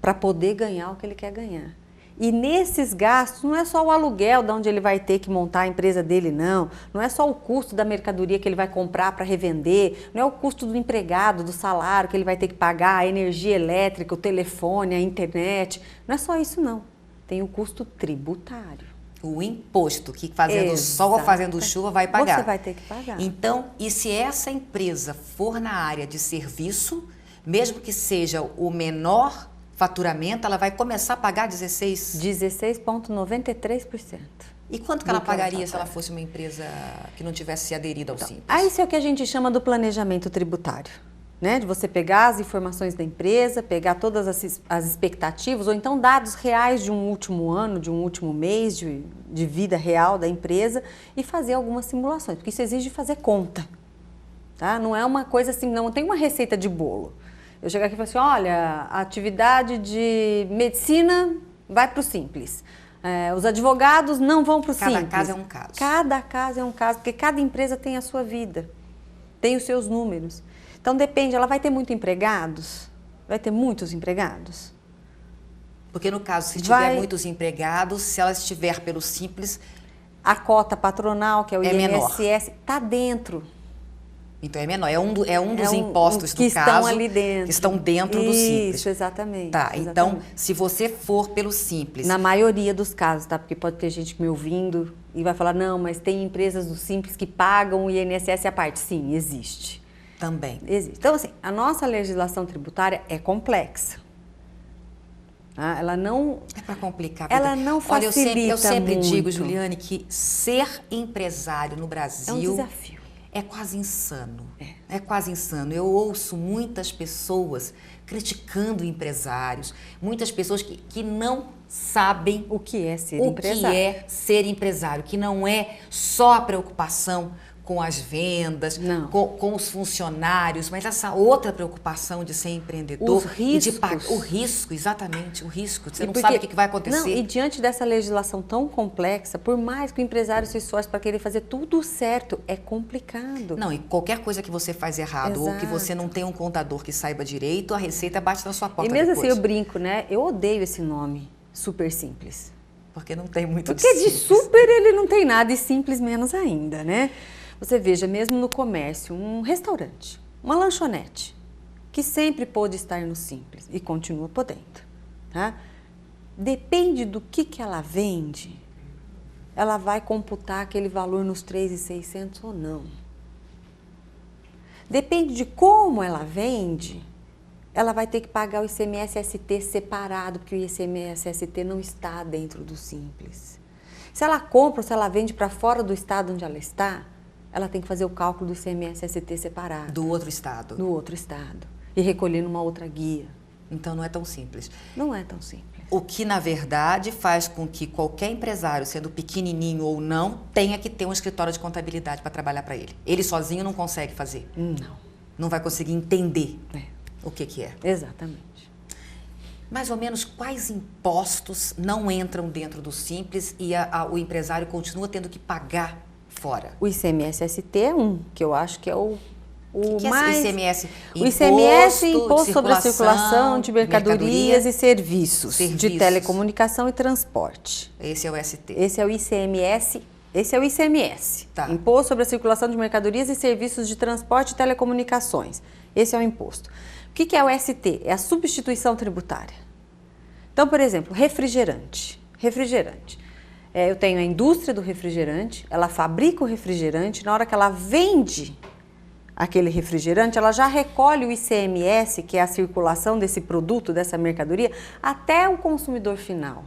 para poder ganhar o que ele quer ganhar. E nesses gastos, não é só o aluguel de onde ele vai ter que montar a empresa dele, não. Não é só o custo da mercadoria que ele vai comprar para revender, não é o custo do empregado, do salário que ele vai ter que pagar, a energia elétrica, o telefone, a internet. Não é só isso, não. Tem o custo tributário. O imposto que fazendo sol ou fazendo chuva vai pagar. Você vai ter que pagar. Então, e se essa empresa for na área de serviço, mesmo que seja o menor faturamento, ela vai começar a pagar 16,93%. E quanto que ela pagaria se ela fosse uma empresa que não tivesse aderido ao Simples? Isso é o que a gente chama do planejamento tributário, né? De você pegar as informações da empresa, pegar todas as expectativas, ou então dados reais de um último ano, de um último mês de vida real da empresa e fazer algumas simulações, porque isso exige fazer conta, tá? Não é uma coisa assim, não tem uma receita de bolo. Eu chegar aqui e falar assim, olha, a atividade de medicina vai para o Simples. Os advogados não vão para o Simples. Cada caso é um caso. Cada caso é um caso, porque cada empresa tem a sua vida, tem os seus números. Então depende, ela vai ter muitos empregados? Vai ter muitos empregados? Porque no caso, se tiver muitos empregados, se ela estiver pelo Simples... A cota patronal, que é o INSS, está dentro. Então é menor, é um dos impostos que do caso estão ali dentro. Que estão dentro do Simples. Isso, exatamente. Tá, exatamente. então se você for pelo Simples... Na maioria dos casos, tá? Porque pode ter gente me ouvindo e vai falar, não, mas tem empresas do Simples que pagam o INSS à parte. Sim, existe. Também. Existe. Então, assim, a nossa legislação tributária é complexa. Tá? Ela não... É para complicar a vida. Ela não Olha, facilita eu sempre digo, muito. Juliane, que ser empresário no Brasil... É um desafio. É quase insano. É quase insano. Eu ouço muitas pessoas criticando empresários, muitas pessoas que não sabem O que é ser o empresário? que é ser empresário, que não é só a preocupação com as vendas, Não. com os funcionários, mas essa outra preocupação de ser empreendedor. Os e de riscos. o risco, exatamente, o risco. Você E não porque- sabe o que vai acontecer. Não, e diante dessa legislação tão complexa, por mais que o empresário se esforce para querer fazer tudo certo, é complicado. Não, e qualquer coisa que você faz errado ou que você não tem um contador que saiba direito, a receita bate na sua porta E mesmo depois. assim eu brinco, né? Eu odeio esse nome, super simples. Porque não tem muito Porque de simples. super ele não tem nada e simples menos ainda, né? Você veja, mesmo no comércio, um restaurante, uma lanchonete, que sempre pôde estar no simples e continua podendo, tá? Depende do que ela vende, ela vai computar aquele valor nos 3.600 ou não. Depende de como ela vende, ela vai ter que pagar o ICMS-ST separado, porque o ICMS-ST não está dentro do simples. Se ela compra ou se ela vende para fora do estado onde ela está, ela tem que fazer o cálculo do ICMS-ST separado. Do outro estado. Do outro estado. E recolher numa outra guia. Então não é tão simples. Não é tão simples. O que, na verdade, faz com que qualquer empresário, sendo pequenininho ou não, tenha que ter um escritório de contabilidade para trabalhar para ele. Ele sozinho não consegue fazer. Não. Não vai conseguir entender É, o que é. exatamente. Mais ou menos quais impostos não entram dentro do Simples e o empresário continua tendo que pagar fora? O ICMS-ST é um, que eu acho que é o que é mais... ICMS? O ICMS é imposto sobre a circulação circulação de mercadorias e serviços, de Serviços. telecomunicação e transporte. Esse é o ST. Esse é o ICMS. Esse é o ICMS, Tá. Imposto sobre a Circulação de Mercadorias e Serviços de Transporte e Telecomunicações. Esse é o imposto. O que é o ST? É a substituição tributária. Então, por exemplo, refrigerante. Eu tenho a indústria do refrigerante, ela fabrica o refrigerante, na hora que ela vende aquele refrigerante, ela já recolhe o ICMS, que é a circulação desse produto, dessa mercadoria, até o consumidor final.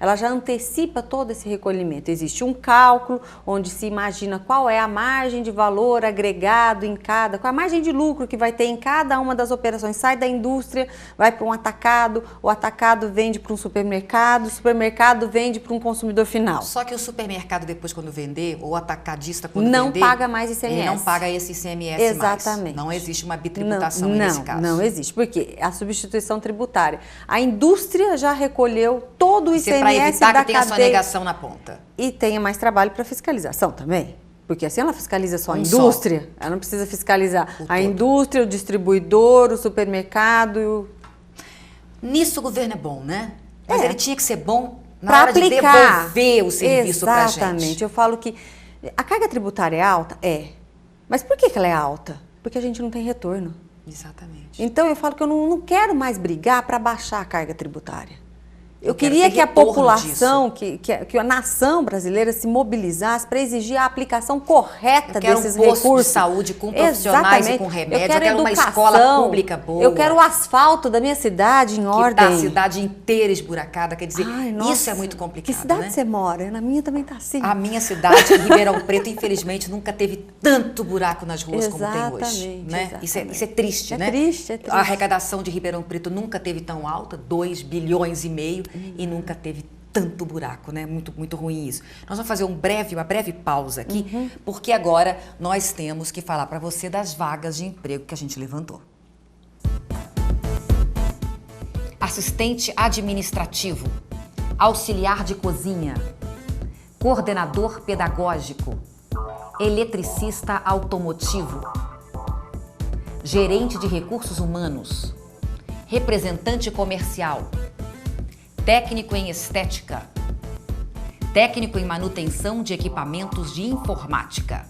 Ela já antecipa todo esse recolhimento. Existe um cálculo onde se imagina qual é a margem de valor agregado em cada, qual a margem de lucro que vai ter em cada uma das operações. Sai da indústria, vai para um atacado, o atacado vende para um supermercado, o supermercado vende para um consumidor final. Só que o supermercado, depois, quando vender, ou o atacadista, quando Não vender... paga mais ICMS. Ele não paga esse ICMS Exatamente. mais. Não existe uma bitributação nesse caso. Não existe, porque é a substituição tributária. A indústria já recolheu todo o ICMS Para evitar da que tenha cadeia sonegação na ponta. e tenha mais trabalho para fiscalização também. Porque assim ela fiscaliza só a Um indústria, ela não precisa fiscalizar O a todo. indústria, o distribuidor, o supermercado. Nisso o governo é bom, né? É. Mas ele tinha que ser bom na Para hora de aplicar. devolver o serviço para a gente. Exatamente. Eu falo que a carga tributária é alta? É. Mas por que ela é alta? Porque a gente não tem retorno. Exatamente. Então eu falo que eu não quero mais brigar para baixar a carga tributária. Eu quero queria ter que a retorno população, que a nação brasileira se mobilizasse para exigir a aplicação correta Eu quero desses um posto recursos. de saúde com profissionais Exatamente. e com remédio. Eu quero, uma educação, escola pública boa. Eu quero o asfalto da minha cidade em que ordem. tá a cidade inteira esburacada. Quer dizer, Ai, isso nossa, é muito Que complicado, cidade né? você mora? Na minha também tá assim. A minha cidade, Ribeirão Preto, infelizmente, nunca teve tanto buraco nas ruas como tem hoje. Exatamente, Né? exatamente. Isso é triste, É né? triste, é triste. A arrecadação de Ribeirão Preto nunca teve tão alta, 2 bilhões e meio, e nunca teve tanto buraco, né? Muito, muito ruim isso. Nós vamos fazer uma breve pausa aqui, porque agora nós temos que falar para você das vagas de emprego que a gente levantou. Assistente administrativo, auxiliar de cozinha, coordenador pedagógico, eletricista automotivo, gerente de recursos humanos, representante comercial, técnico em estética, técnico em manutenção de equipamentos de informática.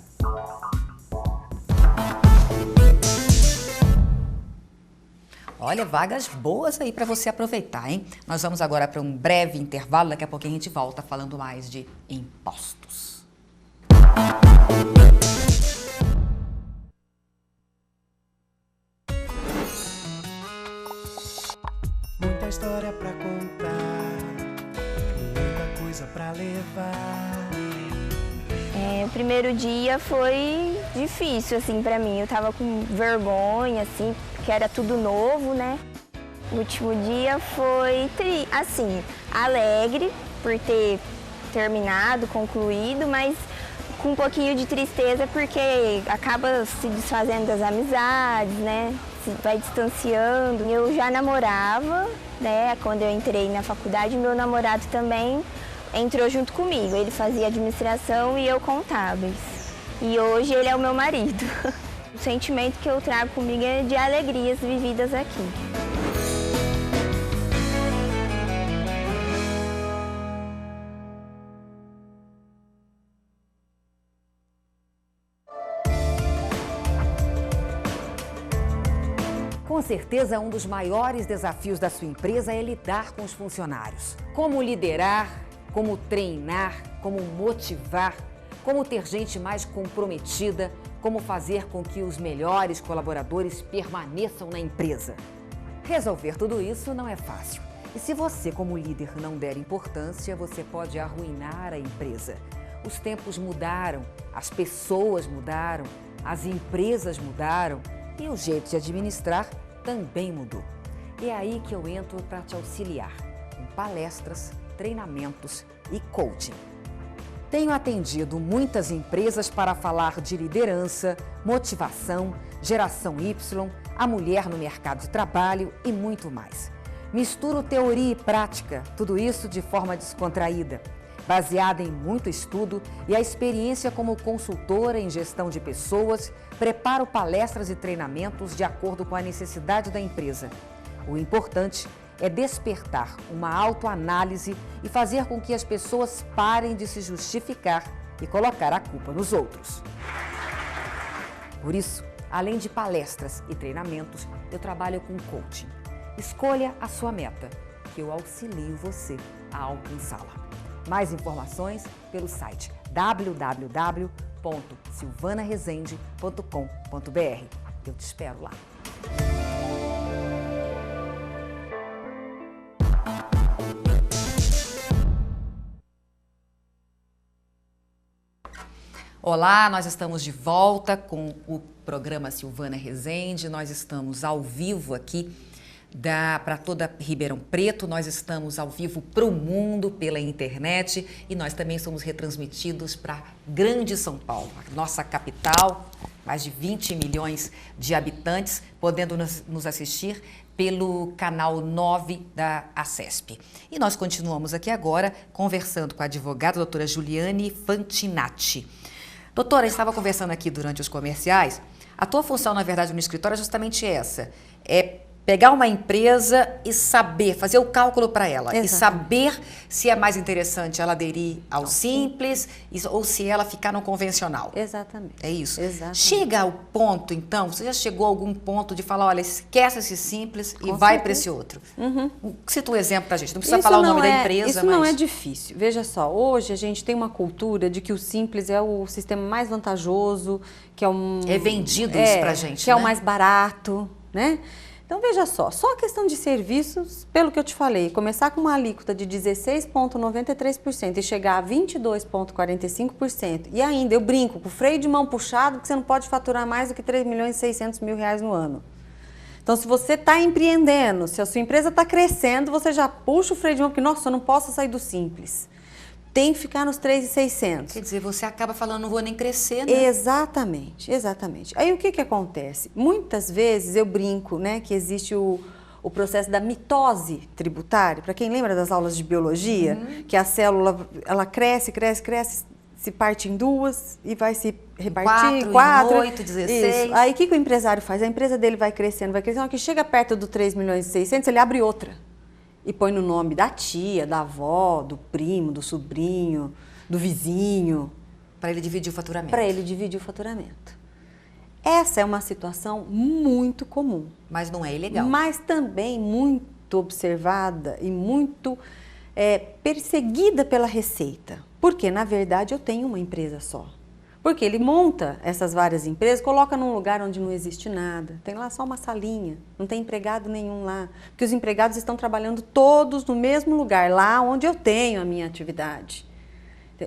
Olha, vagas boas aí para você aproveitar, hein? Nós vamos agora para um breve intervalo, daqui a pouquinho a gente volta falando mais de impostos. Muita muita história pra contar, muita coisa pra levar. O primeiro dia foi difícil, assim, pra mim. Eu tava com vergonha, assim, porque era tudo novo, né? O último dia foi, assim, alegre por ter terminado, concluído, mas com um pouquinho de tristeza porque acaba se desfazendo das amizades, né? Se vai distanciando. Eu já namorava, né? Quando eu entrei na faculdade, meu namorado também entrou junto comigo. Ele fazia administração e eu contábeis. E hoje ele é o meu marido. O sentimento que eu trago comigo é de alegrias vividas aqui. Com certeza, um dos maiores desafios da sua empresa é lidar com os funcionários. Como liderar, como treinar, como motivar, como ter gente mais comprometida, como fazer com que os melhores colaboradores permaneçam na empresa. Resolver tudo isso não é fácil. E se você, como líder, não der importância, você pode arruinar a empresa. Os tempos mudaram, as pessoas mudaram, as empresas mudaram e o jeito de administrar também mudou. E é aí que eu entro para te auxiliar, com palestras, treinamentos e coaching. Tenho atendido muitas empresas para falar de liderança, motivação, geração Y, a mulher no mercado de trabalho e muito mais. Misturo teoria e prática, tudo isso de forma descontraída, baseada em muito estudo e a experiência como consultora em gestão de pessoas, preparo palestras e treinamentos de acordo com a necessidade da empresa. O importante é despertar uma autoanálise e fazer com que as pessoas parem de se justificar e colocar a culpa nos outros. Por isso, além de palestras e treinamentos, eu trabalho com coaching. Escolha a sua meta, que eu auxilio você a alcançá-la. Mais informações pelo site www.silvanaresende.com.br. Eu te espero lá. Olá, nós estamos de volta com o programa Silvana Resende. Nós estamos ao vivo aqui para toda Ribeirão Preto, nós estamos ao vivo para o mundo pela internet e nós também somos retransmitidos para Grande São Paulo, a nossa capital, mais de 20 milhões de habitantes, podendo nos assistir pelo canal 9 da ACESP. E nós continuamos aqui agora conversando com a advogada doutora Juliane Fantinatti. Doutora, a gente estava conversando aqui durante os comerciais, a tua função, na verdade, no escritório é justamente essa, é pegar uma empresa e saber, fazer o cálculo para ela. Exatamente. E saber se é mais interessante ela aderir ao simples ou se ela ficar no convencional. Exatamente. É isso? Exatamente. Chega ao ponto, então, você já chegou a algum ponto de falar, olha, esquece esse simples e vai para esse outro. Uhum. Cita um exemplo para a gente, não precisa falar o nome da empresa. Isso não é difícil. Veja só, hoje a gente tem uma cultura de que o simples é o sistema mais vantajoso, que é é vendido isso para a gente, que é o mais barato, né? Então, veja só a questão de serviços, pelo que eu te falei, começar com uma alíquota de 16,93% e chegar a 22,45%, e ainda eu brinco com o freio de mão puxado, que você não pode faturar mais do que R$3.600.000 no ano. Então, se você está empreendendo, se a sua empresa está crescendo, você já puxa o freio de mão, porque, nossa, eu não posso sair do simples. Tem que ficar nos 3.600. Quer dizer, você acaba falando, não vou nem crescer, né? Exatamente, exatamente. Aí o que acontece? Muitas vezes eu brinco, né, que existe o processo da mitose tributária. Para quem lembra das aulas de biologia, que a célula, ela cresce, se parte em duas e vai se repartir. 4, 8, 16. Isso. Aí o que o empresário faz? A empresa dele vai crescendo, que chega perto do 3.600.000, ele abre outra. E põe no nome da tia, da avó, do primo, do sobrinho, do vizinho. Para ele dividir o faturamento. Para ele dividir o faturamento. Essa é uma situação muito comum. Mas não é ilegal. Mas também muito observada e muito perseguida pela Receita. Porque, na verdade, eu tenho uma empresa só. Porque ele monta essas várias empresas, coloca num lugar onde não existe nada. Tem lá só uma salinha, não tem empregado nenhum lá. Porque os empregados estão trabalhando todos no mesmo lugar, lá onde eu tenho a minha atividade.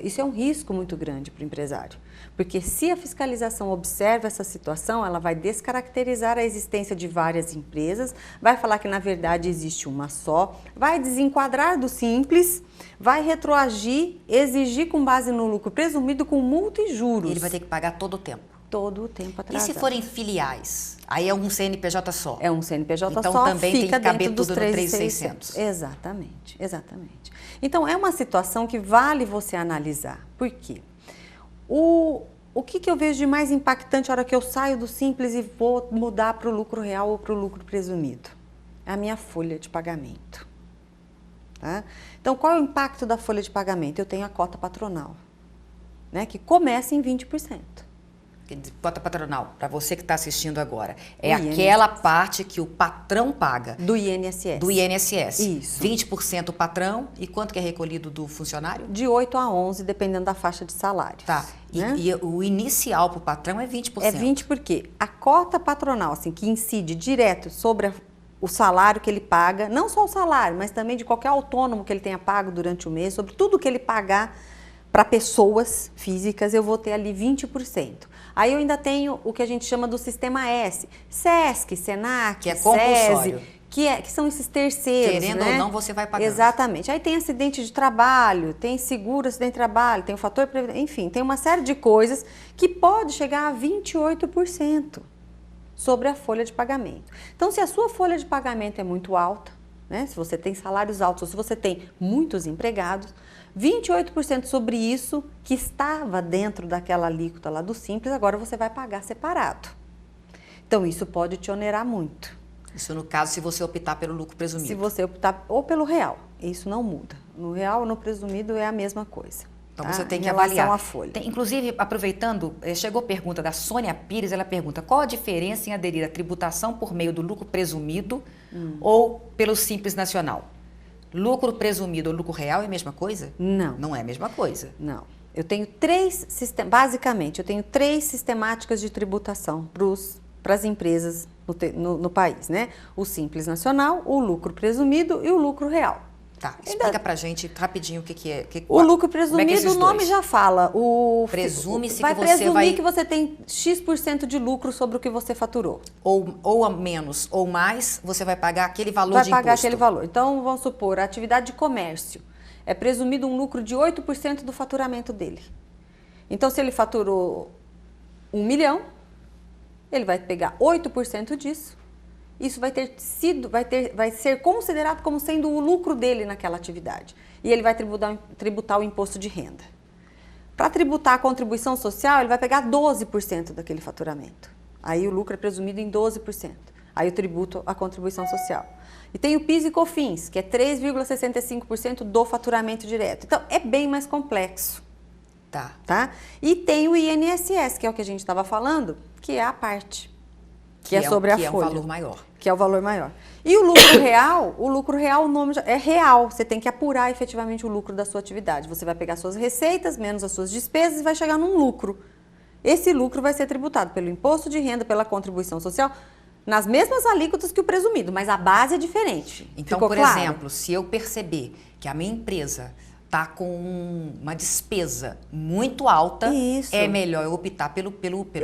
Isso é um risco muito grande para o empresário. Porque se a fiscalização observa essa situação, ela vai descaracterizar a existência de várias empresas, vai falar que na verdade existe uma só, vai desenquadrar do simples, vai retroagir, exigir com base no lucro presumido com multa e juros. E ele vai ter que pagar todo o tempo. Todo o tempo atrasado. E se forem filiais? Aí é um CNPJ só? É um CNPJ então, só, também fica tem que caber dentro dos tudo no 3.600. Exatamente, exatamente. Então, é uma situação que vale você analisar. Por quê? O que eu vejo de mais impactante na hora que eu saio do simples e vou mudar para o lucro real ou para o lucro presumido? É a minha folha de pagamento. Tá? Então, qual é o impacto da folha de pagamento? Eu tenho a cota patronal, né, que começa em 20%. Cota patronal, para você que está assistindo agora, é aquela parte que o patrão paga. Do INSS. Do INSS. Isso. 20% o patrão e quanto que é recolhido do funcionário? De 8 a 11, dependendo da faixa de salário. Tá. Né? E o inicial para o patrão é 20%. É 20% porque a cota patronal, assim, que incide direto sobre o salário que ele paga, não só o salário, mas também de qualquer autônomo que ele tenha pago durante o mês, sobre tudo que ele pagar para pessoas físicas, eu vou ter ali 20%. Aí eu ainda tenho o que a gente chama do sistema S, SESC, SENAC, que é compulsório. Que são esses terceiros, querendo né? ou não, você vai pagando. Exatamente. Aí tem acidente de trabalho, tem seguro acidente de trabalho, tem o fator previdência, enfim, tem uma série de coisas que pode chegar a 28% sobre a folha de pagamento. Então, se a sua folha de pagamento é muito alta, né? Se você tem salários altos ou se você tem muitos empregados, 28% sobre isso que estava dentro daquela alíquota lá do Simples, agora você vai pagar separado. Então, isso pode te onerar muito. Isso no caso, se você optar pelo lucro presumido. Se você optar ou pelo real, isso não muda. No real ou no presumido é a mesma coisa. Então, tá? você tem que em relação avaliar. à folha. Inclusive, aproveitando, chegou a pergunta da Sônia Pires, ela pergunta qual a diferença em aderir à tributação por meio do lucro presumido ou pelo Simples Nacional? Lucro presumido ou lucro real é a mesma coisa? Não. Não é a mesma coisa. Não. Eu tenho basicamente, eu tenho 3 sistemáticas de tributação para as empresas no país, né? O Simples Nacional, o lucro presumido e o lucro real. Tá, explica pra gente rapidinho o que é. O lucro presumido, o nome já fala. Presume-se vai que você presumir vai... que você tem X% de lucro sobre o que você faturou. Ou a menos ou mais, você vai pagar aquele valor de imposto. Vai pagar aquele valor. Então, vamos supor, a atividade de comércio. É presumido um lucro de 8% do faturamento dele. Então, se ele faturou 1 milhão, ele vai pegar 8% disso. Isso vai ser considerado como sendo o lucro dele naquela atividade. E ele vai tributar o imposto de renda. Para tributar a contribuição social, ele vai pegar 12% daquele faturamento. Aí o lucro é presumido em 12%. Aí eu tributo a contribuição social. E tem o PIS e COFINS, que é 3,65% do faturamento direto. Então, é bem mais complexo. Tá? E tem o INSS, que é o que a gente estava falando, que é a parte. Que é sobre a folha. Que é o valor maior. Que é o valor maior. E o lucro real, o nome é real. Você tem que apurar efetivamente o lucro da sua atividade. Você vai pegar suas receitas, menos as suas despesas e vai chegar num lucro. Esse lucro vai ser tributado pelo imposto de renda, pela contribuição social, nas mesmas alíquotas que o presumido, mas a base é diferente. Então, Ficou por claro? exemplo, se eu perceber que a minha empresa está com uma despesa muito alta, Isso. é melhor eu optar pelo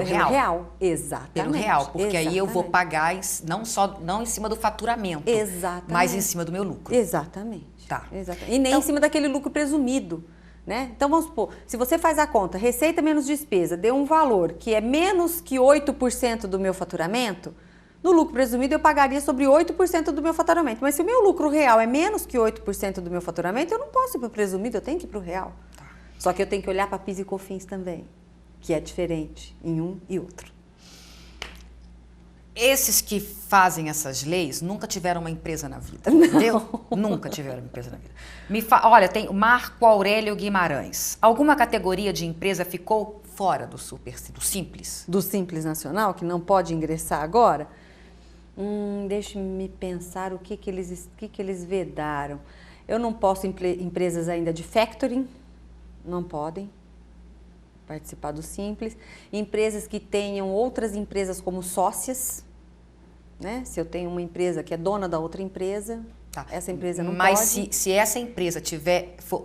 real. Real, exatamente. Pelo real, porque aí eu vou Exatamente. pagar não em cima do faturamento, Exatamente. mas em cima do meu lucro. Exatamente. Tá. Exatamente. E nem Então, em cima daquele lucro presumido. Né? Então, vamos supor, se você faz a conta, receita menos despesa, deu um valor que é menos que 8% do meu faturamento, no lucro presumido eu pagaria sobre 8% do meu faturamento. Mas se o meu lucro real é menos que 8% do meu faturamento, eu não posso ir para o presumido, eu tenho que ir para o real. Tá. Só que eu tenho que olhar para PIS e COFINS também, que é diferente em um e outro. Esses que fazem essas leis nunca tiveram uma empresa na vida, entendeu? Nunca tiveram uma empresa na vida. Olha, tem o Marco Aurélio Guimarães. Alguma categoria de empresa ficou fora do Simples? Do Simples Nacional, que não pode ingressar agora? Deixe-me pensar o que eles vedaram. Eu não posso empresas ainda de factoring, não podem. participar do Simples. Empresas que tenham outras empresas como sócias, né? Se eu tenho uma empresa que é dona da outra empresa, essa empresa não pode. Mas se essa empresa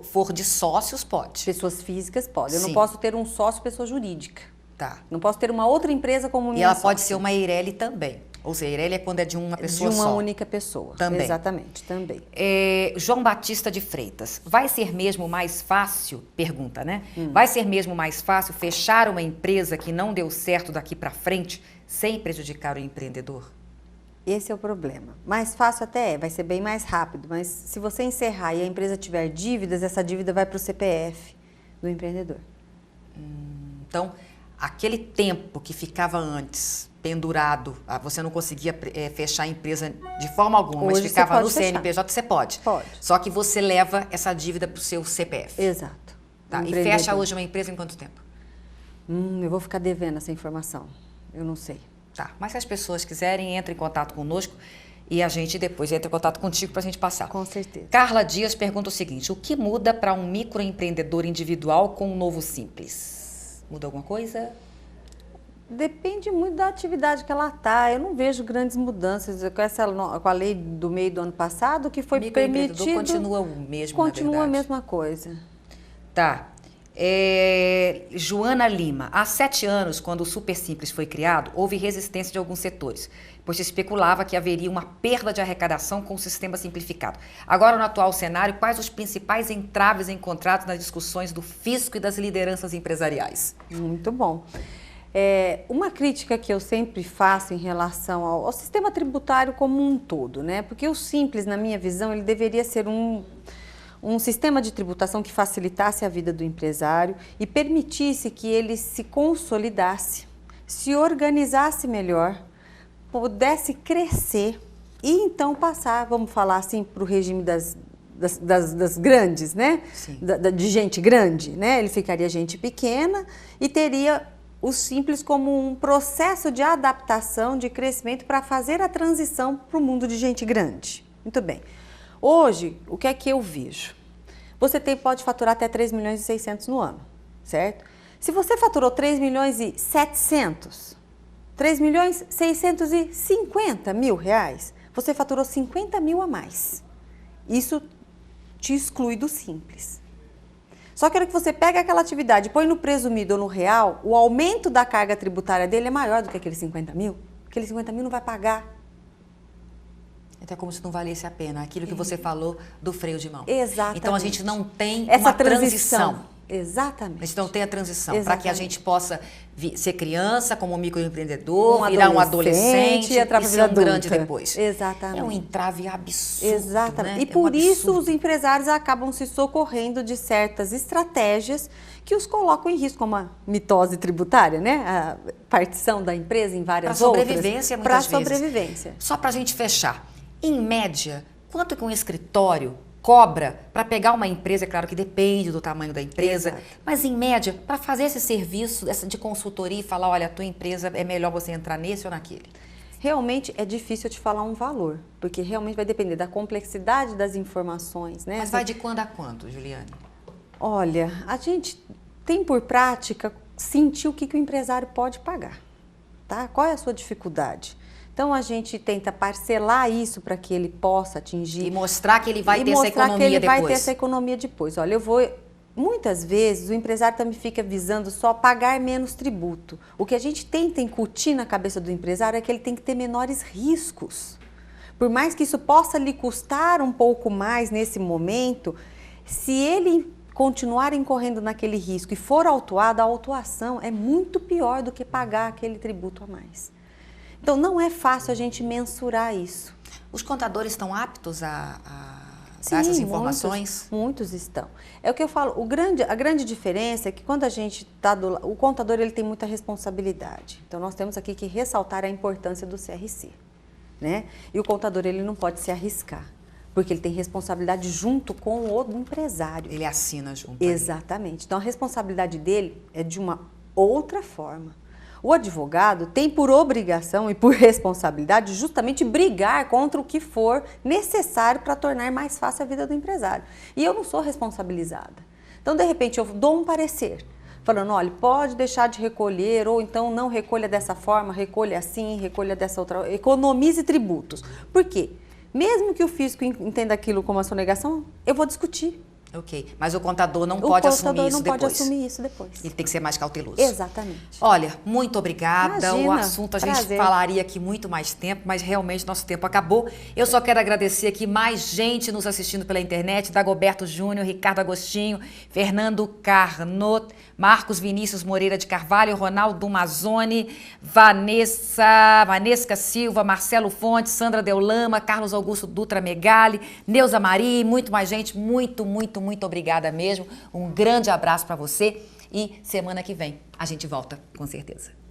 for de sócios, pode? Pessoas físicas podem. Eu Sim. não posso ter um sócio pessoa jurídica. Tá. Não posso ter uma outra empresa como minha E ela sócia. pode ser uma Eireli também. Ou seja, Eireli é quando é de uma pessoa de uma só. única pessoa. Também. Exatamente, também. João Batista de Freitas, vai ser mesmo mais fácil, pergunta, né? Vai ser mesmo mais fácil fechar uma empresa que não deu certo daqui para frente sem prejudicar o empreendedor? Esse é o problema. Mais fácil até vai ser bem mais rápido, mas se você encerrar e a empresa tiver dívidas, essa dívida vai para o CPF do empreendedor. Então, aquele tempo que ficava antes pendurado, você não conseguia fechar a empresa de forma alguma, mas Hoje ficava você no pode fechar. CNPJ, você pode. Pode. Só que você leva essa dívida para o seu CPF. Exato. Tá? O E empreendedor. fecha hoje uma empresa em quanto tempo? Eu vou ficar devendo essa informação. Eu não sei. Tá, mas se as pessoas quiserem, entrem em contato conosco e a gente depois entra em contato contigo para a gente passar. Com certeza. Carla Dias pergunta o seguinte: o que muda para um microempreendedor individual com um novo Simples? Muda alguma coisa? Depende muito da atividade que ela está. Eu não vejo grandes mudanças com a lei do meio do ano passado, que foi Microempreendedor permitido. continua o mesmo, Continua na a verdade. mesma coisa. Tá. Joana Lima, há 7 anos, quando o Super Simples foi criado, houve resistência de alguns setores, pois se especulava que haveria uma perda de arrecadação com o sistema simplificado. Agora, no atual cenário, quais os principais entraves encontrados nas discussões do fisco e das lideranças empresariais? Muito bom. Uma crítica que eu sempre faço em relação ao sistema tributário como um todo, né? Porque o Simples, na minha visão, ele deveria ser um sistema de tributação que facilitasse a vida do empresário e permitisse que ele se consolidasse, se organizasse melhor, pudesse crescer e então passar, vamos falar assim, para o regime das grandes, né? Sim. De gente grande, né? Ele ficaria gente pequena e teria o Simples como um processo de adaptação, de crescimento para fazer a transição para o mundo de gente grande. Muito bem. Hoje, o que é que eu vejo? Você pode faturar até 3 milhões e 600 no ano, certo? Se você faturou 3 milhões e 700, 3 milhões 650 mil reais, você faturou 50 mil a mais. Isso te exclui do Simples. Só que a hora que você pega aquela atividade e põe no presumido ou no real, o aumento da carga tributária dele é maior do que aqueles 50 mil. Aqueles 50 mil não vai pagar. Até como se não valesse a pena, aquilo que você falou do freio de mão. Exatamente. Então a gente não tem Essa uma transição. Exatamente. A gente não tem a transição para Exatamente. que a gente possa ser criança como microempreendedor, Um virar um adolescente e entrar pra e vida ser um grande adulta. depois. Exatamente. É um entrave absurdo. Exatamente. Né? E por um isso absurdo. os empresários acabam se socorrendo de certas estratégias que os colocam em risco, como a mitose tributária, né? A partição da empresa em várias Pra outras. sobrevivência, muitas Para vezes. sobrevivência. Só para a gente fechar, em média, quanto que um escritório cobra para pegar uma empresa? É claro que depende do tamanho da empresa, Exato. mas em média, para fazer esse serviço de consultoria e falar, olha, a tua empresa é melhor você entrar nesse ou naquele? Realmente é difícil eu te falar um valor, porque realmente vai depender da complexidade das informações, né? Mas vai de quando a quando, Juliane? Olha, a gente tem por prática sentir o que o empresário pode pagar, tá? Qual é a sua dificuldade? Então, a gente tenta parcelar isso para que ele possa atingir. E mostrar que ele vai e ter essa mostrar economia que ele depois. vai ter essa economia depois. Olha, muitas vezes o empresário também fica visando só pagar menos tributo. O que a gente tenta incutir na cabeça do empresário é que ele tem que ter menores riscos. Por mais que isso possa lhe custar um pouco mais nesse momento, se ele continuar incorrendo naquele risco e for autuado, a autuação é muito pior do que pagar aquele tributo a mais. Então, não é fácil a gente mensurar isso. Os contadores estão aptos a dar essas informações? Muitos estão. É o que eu falo, a grande diferença é que quando a gente está o contador ele tem muita responsabilidade. Então, nós temos aqui que ressaltar a importância do CRC, né? E o contador ele não pode se arriscar, porque ele tem responsabilidade junto com o empresário. Ele assina junto. Exatamente. Então, a responsabilidade dele é de uma outra forma. O advogado tem por obrigação e por responsabilidade justamente brigar contra o que for necessário para tornar mais fácil a vida do empresário. E eu não sou responsabilizada. Então, de repente, eu dou um parecer falando, olha, pode deixar de recolher, ou então não recolha dessa forma, recolha assim, recolha dessa outra, economize tributos. Por quê? Mesmo que o fisco entenda aquilo como uma sonegação, eu vou discutir. Ok, mas o contador não pode assumir isso depois. Pode assumir isso depois. Ele tem que ser mais cauteloso. Exatamente. Olha, muito obrigada. Imagina, o assunto a gente prazer. falaria aqui muito mais tempo, mas realmente nosso tempo acabou. Eu só quero agradecer aqui mais gente nos assistindo pela internet, Dagoberto Júnior, Ricardo Agostinho, Fernando Carnot, Marcos Vinícius Moreira de Carvalho, Ronaldo Mazzoni, Vanesca Silva, Marcelo Fontes, Sandra Deulama, Carlos Augusto Dutra Megali, Neuza Maria e muito mais gente. Muito obrigada mesmo. Um grande abraço para você e semana que vem a gente volta, com certeza.